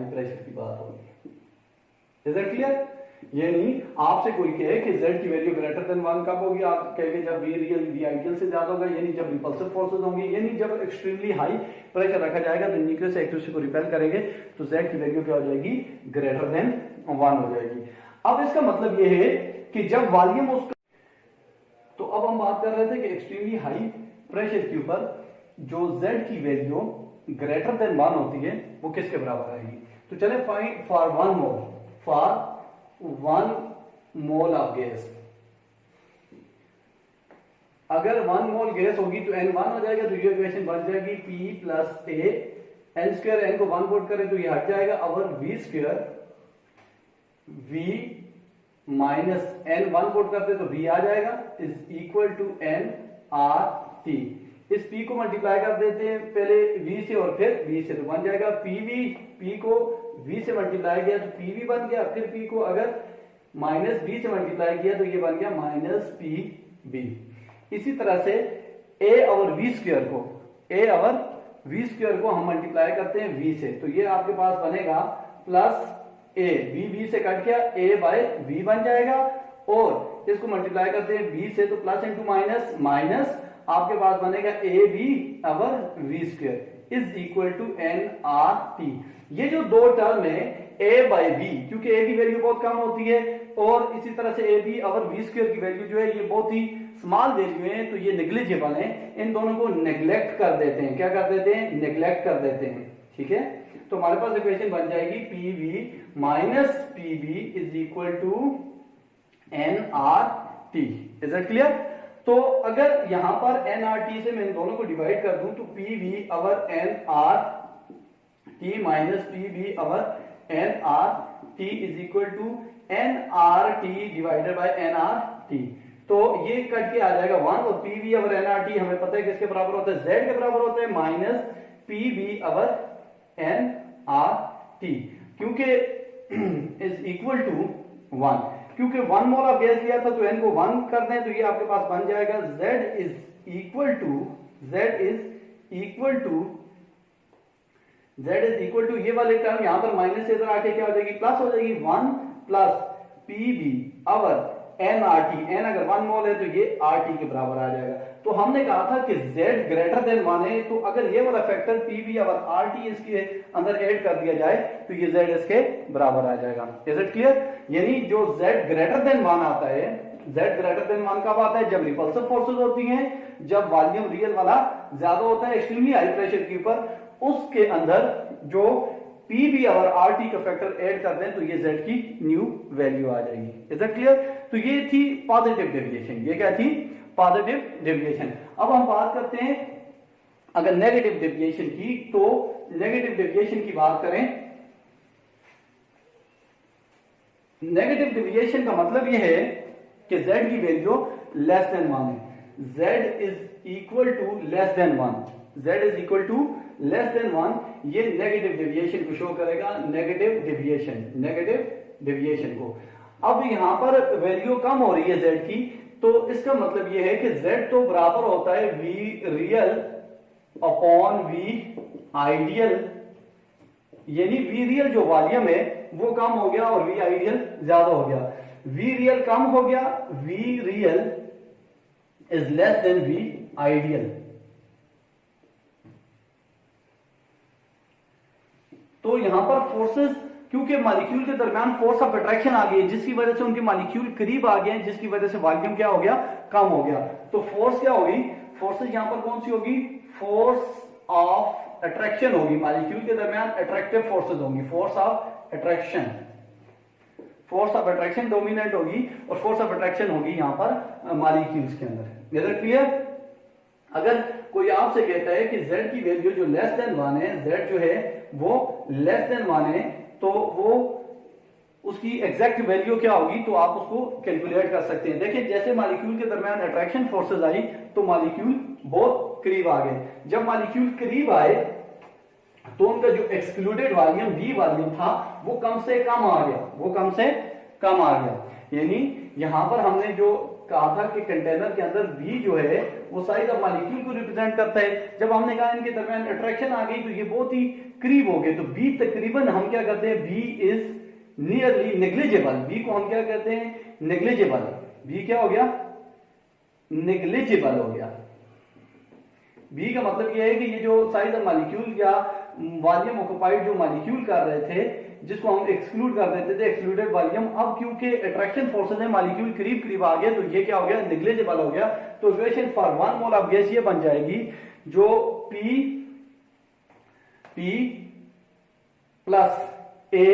प्रेशर की बात होगी। Is it clear? यानी आपसे कोई कहे कि z की वैल्यू ग्रेटर देन 1 कब होगी, आप कहेंगे जब v रियल v आइडियल से ज्यादा होगा, यानी जब रिपल्सिव फोर्सेस होंगे, यानी जब एक्सट्रीमली हाई प्रेशर रखा जाएगा तो न्यूक्लियस एक दूसरे को रिपेल करेंगे, तो z की वैल्यू क्या हो जाएगी, ग्रेटर देन 1 हो जाएगी। अब इसका मतलब यह है कि जब वॉल्यूम उसका, तो अब हम बात कर रहे थे कि एक्सट्रीमली हाई प्रेशर के ऊपर जो z की वैल्यू ग्रेटर देन 1 होती है वो किसके बराबर आएगी। तो चले find for 1 mole, for 1 mole of gas. अगर 1 मोल गैस होगी तो n 1 हो जाएगा, तो ये इक्वेशन बन जाएगी p plus a, n square n को 1 पुट करें तो ये हट जाएगा, और v square v minus n 1 put करते तो v आ जाएगा, is equal to n r t। इस p को मल्टीप्लाई कर देते हैं पहले v से और फिर v से, तो बन जाएगा pv, p को v से मल्टीप्लाई किया तो pv बन गया, फिर p को अगर माइनस b से मल्टीप्लाई किया तो ये बन गया माइनस pb। इसी तरह से a और v स्क्वायर को, a और v स्क्वायर को हम मल्टीप्लाई करते हैं v से, तो ये आपके पास बनेगा प्लस a, v से कट गया, a बाय v बन जाएगा, और इसको मल्टीप्लाई करते हैं b से, तो प्लस इंटू माइनस माइनस, आपके पास बनेगा A B over V square is equal to N R T. ये जो दो टर्म है ए बाई बी, क्योंकि ए की वैल्यू बहुत कम होती है, और इसी तरह से A B over V square की वैल्यू जो है ये बहुत ही स्मॉल वैल्यू है, तो ये नेग्लिजिबल है, इन दोनों को नेग्लेक्ट कर देते हैं। क्या कर देते हैं, नेग्लेक्ट कर देते हैं, ठीक है। तो हमारे पास इक्वेशन बन जाएगी P V minus P B is equal to N R T. Is it clear? तो अगर यहां पर एन आर टी से मैं इन दोनों को डिवाइड कर दूं तो P V over N R T minus P V over N R T is equal to N R T divided by N R T. तो ये कट के आ जाएगा 1, और P V over N R T हमें पता है किसके बराबर होता है, z के बराबर होता है, minus P V over N R T, क्योंकि इज इक्वल टू 1, क्योंकि 1 मोल ऑफ गैस लिया था तो n को 1 कर दें तो ये आपके पास बन जाएगा z इज इक्वल टू ये वाले टर्म यहां पर माइनस से इधर आके क्या हो जाएगी, प्लस हो जाएगी, 1 प्लस पीबी अवर nRT, n अगर 1 मोल है तो ये RT के बराबर आ जाएगा। तो हमने कहा था कि z ग्रेटर देन 1 है, तो अगर ये वाला फैक्टर पीबी अवर RT इसके अंदर ऐड कर दिया जाए तो ये z इसके बराबर आ जाएगा। Is it clear? यानी जो z ग्रेटर देन 1 आता है, z ग्रेटर देन 1 कब आता है? जब रिपल्सिव फोर्सेस होती हैं, जब वॉल्यूम रियल वाला ज्यादा होता है एक्सट्रीमली हाई प्रेशर के ऊपर, उसके अंदर जो पीबी और आरटी का फैक्टर ऐड कर दें तो ये z की न्यू वैल्यू आ जाएगी। Is that clear? तो ये थी पॉजिटिव डेविएशन। ये क्या थी? Positive deviation. अब हम बात करते हैं अगर नेगेटिव डेविएशन की, तो नेगेटिव डेविएशन की बात करें, नेगेटिव डेविएशन का मतलब यह है कि z की वैल्यू लेस देन 1 है, z is equal to less than 1, z is equal to less than 1, ये नेगेटिव डेविएशन को शो करेगा, नेगेटिव डेविएशन को। अब यहां पर वैल्यू कम हो रही है z की, तो इसका मतलब यह है कि z तो बराबर होता है v real upon v ideal, यानी v रियल जो वॉल्यूम है वो कम हो गया और v आइडियल ज्यादा हो गया। v रियल कम हो गया, v real is less than v ideal. तो यहां पर फोर्सेस, क्योंकि मॉलिक्यूल के दरमियान फोर्स ऑफ अट्रैक्शन आ गई है, जिसकी वजह से उनके मॉलिक्यूल करीब आ गए हैं, जिसकी वजह से वॉल्यूम क्या हो गया? कम हो गया। तो फोर्स क्या होगी? फोर्सेस यहां पर कौन सी होगी? फोर्स ऑफ अट्रैक्शन होगी, मॉलिक्यूल के दरमियान अट्रैक्टिव फोर्सेस होंगी, फोर्स ऑफ अट्रैक्शन डोमिनेंट होगी और फोर्स ऑफ अट्रैक्शन होगी यहां पर मॉलिक्यूल्स के अंदर। Is it clear? अगर कोई आपसे कहता है कि z की वैल्यू जो लेस देन 1 है, z जो है वो लेस देन 1 है, तो वो उसकी एग्जैक्ट वैल्यू क्या होगी, तो आप उसको कैलकुलेट कर सकते हैं। देखिए जैसे मॉलिक्यूल के दरमियान अट्रैक्शन फोर्सेस आई तो मॉलिक्यूल बहुत करीब आ गए। जब मॉलिक्यूल करीब आए तो उनका जो एक्सक्लूडेड वॉल्यूम v वॉल्यूम था वो कम से कम आ गया, यानी यहां पर हमने जो कहा था कि कंटेनर के अंदर v जो है वो साइज ऑफ मॉलिक्यूल को रिप्रेजेंट करता है। जब हमने कहा इनके दरमियान अट्रैक्शन आ गई तो ये बहुत ही करीब हो गए, तो v तकरीबन हम क्या करते हैं, v is nearly negligible, v को हम क्या कहते हैं? नेग्लिजिबल। v क्या हो गया? नेग्लिजिबल हो गया। v का मतलब यह है कि ये जो साइज ऑफ मॉलिक्यूल या वॉल्यूम ऑक्युपाइड जो मॉलिक्यूल कर रहे थे, जिसको हम एक्सक्लूड कर देते थे, एक्सक्लूडेड वॉल्यूम, अब क्योंकि अट्रैक्शन फोर्सेस है मॉलिक्यूल करीब करीब आ गए तो ये क्या हो गया? नेग्लिजिबल हो गया। तो equation for 1 mole of gas ये बन जाएगी, जो p plus a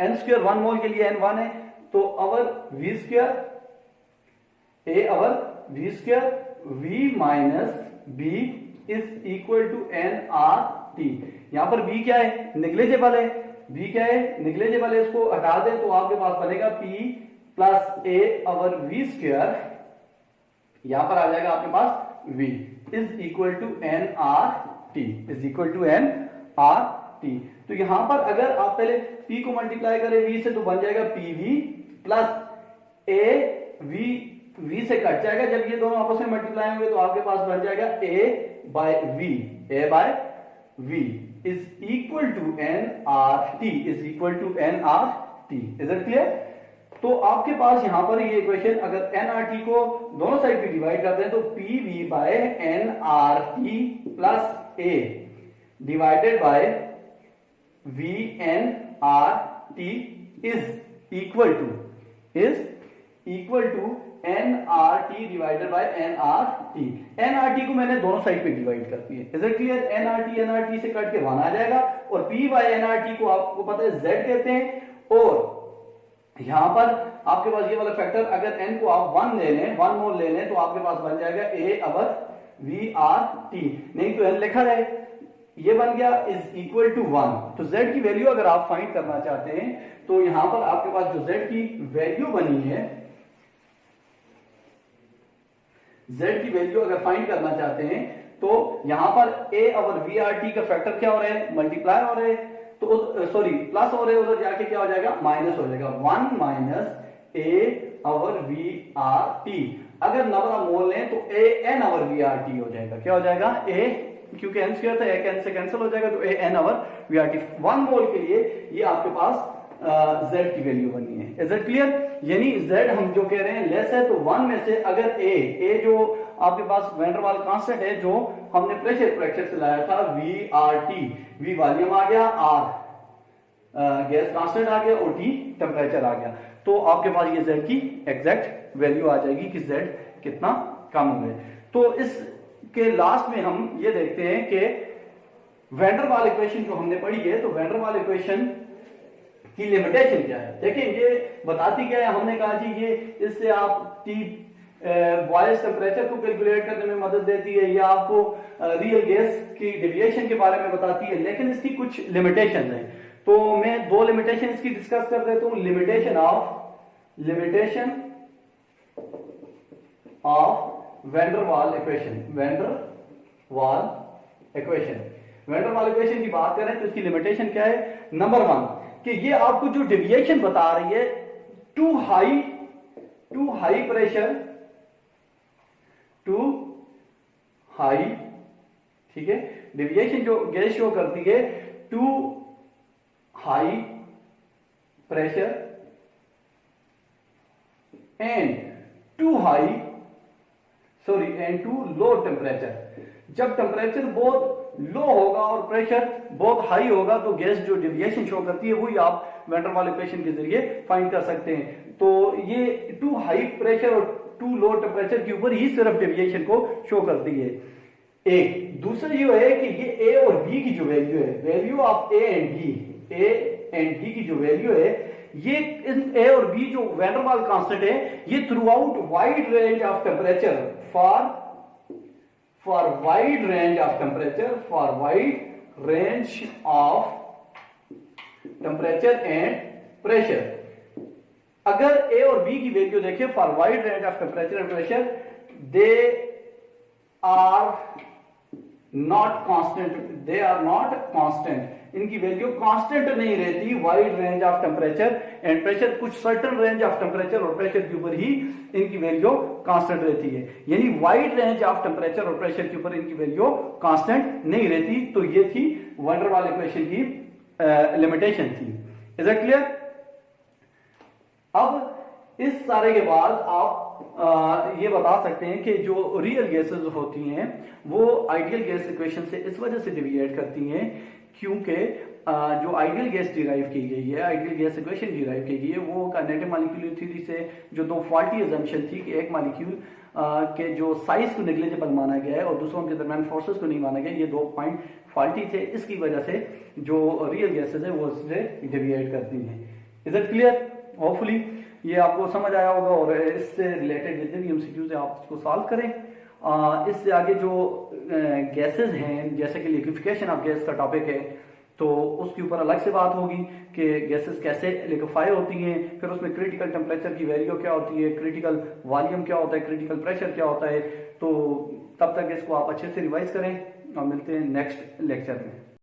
n square, 1 mole के लिए n 1 है, तो over v square a over v square v minus b is equal to n r t। यहां पर b क्या है? नेग्लिजिबल है। b क्या है? नेग्लिजिबल है। इसको हटा दें तो आपके पास बनेगा p plus a over v square, यहां पर आ जाएगा आपके पास v is equal to n r t, is equal to n r t। तो यहां पर अगर आप पहले p को मल्टीप्लाई करें v से तो बन जाएगा pv प्लस a v से कट जाएगा, जब ये दोनों आपस में मल्टीप्लाई होंगे तो आपके पास बन जाएगा a by v is equal to n r t, is equal to n r t। Is it clear? तो आपके पास यहां पर ये इक्वेशन अगर n r t को दोनों साइड पे डिवाइड करते हैं तो pv by n r t plus a divided by v n r t is equal to n r t divided by n r t। n r t को मैंने दोनों side पे डिवाइड कर दिया। Is it clear? n r t से cut के 1 आ जाएगा और p by n r t को आपको पता है z कहते हैं, और यहां पर आपके पास ये वाला फैक्टर अगर n को आप 1 ले लें, 1 मोल ले लें, तो आपके पास बन जाएगा a over v r t, नहीं तो n लिखा रहे, ये बन गया इज इक्वल टू 1। तो z की वैल्यू अगर आप फाइंड करना चाहते हैं तो यहां पर आपके पास जो z की वैल्यू बनी है, z की वैल्यू अगर फाइंड करना चाहते हैं तो यहां पर a over v r t का फैक्टर क्या हो रहा है? मल्टीप्लाई हो रहे हैं, तो सॉरी प्लस हो रहे हैं, उधर जाके क्या हो जाएगा? माइनस हो जाएगा। 1 minus A over V R T. अगर नंबर ऑफ मोल लें तो A N over V R T हो जाएगा। क्या हो जाएगा? ए, क्योंकि एन स्क्वायर था, एक एन से कैंसिल हो जाएगा, तो A N over V R T. 1 mole के लिए ये आपके पास z की वैल्यू बनी है। Is it clear? यानी z हम जो कह रहे हैं लेस है, तो 1 में से अगर a जो आपके पास वैन डर वाल कांस्टेंट है जो हमने प्रेशर फ्रैक्चर से लाया था, V R T, V volume आ गया, आर गैस कांस्टेंट आ गया और टी टेम्परेचर आ गया, तो आपके पास ये z की एग्जैक्ट वैल्यू आ जाएगी कि z कितना कम हो गए। तो इसके लास्ट में हम ये देखते हैं कि वैन डर वाल इक्वेशन जो हमने पढ़ी है, तो वैन डर वाल इक्वेशन की लिमिटेशन क्या है? देखिए ये बताती क्या है, हमने कहा जी ये इससे आप टी बॉयल्स टेम्परेचर को कैलकुलेट करने में मदद देती है, या आपको रियल गैस की डेविएशन के बारे में बताती है, लेकिन इसकी कुछ लिमिटेशन है। तो मैं 2 लिमिटेशन इसकी डिस्कस कर देता हूं। Limitation of van der Waals equation. Van der Waals equation की बात करें तो इसकी लिमिटेशन क्या है? नंबर 1 कि ये आपको जो डेविएशन बता रही है, to high pressure, to high, ठीक है, डेविएशन जो गैस शो करती है, to high pressure and to low temperature. जब टेम्परेचर बहुत लो होगा और प्रेशर बहुत हाई होगा, तो गैस जो डेविएशन शो करती है वही आप वैन डर वाल इक्वेशन के जरिए फाइंड कर सकते हैं। तो ये टू हाई प्रेशर और टू लो टेम्परेचर के ऊपर ही सिर्फ डेविएशन को शो करती है। एक दूसरी जो है कि ये ए और बी की जो वैल्यू है, value of A and D की जो वैल्यू है, ये ए और बी जो वैन डर वाल कांस्टेंट है, ये through out wide range of temperature, for wide range of temperature and pressure। अगर ए और बी की वैल्यू देखें for wide range of temperature and pressure, they are not constant, इनकी value constant नहीं रहती। Wide range of temperature and pressure, कुछ certain range of temperature और pressure के ऊपर ही इनकी वैल्यू कांस्टेंट रहती है। यानी वाइड रेंज ऑफ टेम्परेचर और प्रेशर के ऊपर इनकी वैल्यू कांस्टेंट नहीं रहती। तो ये थी वैन डर वाल इक्वेशन की लिमिटेशन थी। Is it clear? अब इस सारे के बाद आप ये बता सकते हैं कि जो रियल गैसेस होती हैं वो आइडियल गैस इक्वेशन से इस वजह से डिविएट करती हैं क्योंकि जो आइडियल गैस डिराइव की गई है, आइडियल गैस इक्वेशन डिराइव की गई है, वो काइनेटिक मॉलिक्यूलर थ्योरी से जो 2 फॉल्टी अजम्पशन थी कि एक मॉलिक्यूल के जो साइज को नेग्लिजिबल माना गया है और दूसरों के दरमियान फोर्सेस को नहीं माना गया, ये 2 पॉइंट फॉल्टी थे। इसकी वजह से जो रियल गैसेस है वो उससे डिविएट करती हैं। Is it clear? होपफुली ये आपको समझ आया होगा और इससे रिलेटेड जितने भी एमसीक्यूज हैं आप इसको सॉल्व करें। इससे आगे जो गैसेस हैं, जैसे कि लिक्विफिकेशन ऑफ गैस का टॉपिक है, तो उसके ऊपर अलग से बात होगी कि गैसेस कैसे लिक्विफाई होती हैं, फिर उसमें क्रिटिकल टेम्परेचर की वैल्यू क्या होती है, क्रिटिकल वॉल्यूम क्या होता है, क्रिटिकल प्रेशर क्या होता है। तो तब तक इसको आप अच्छे से रिवाइज करें और मिलते हैं नेक्स्ट लेक्चर में।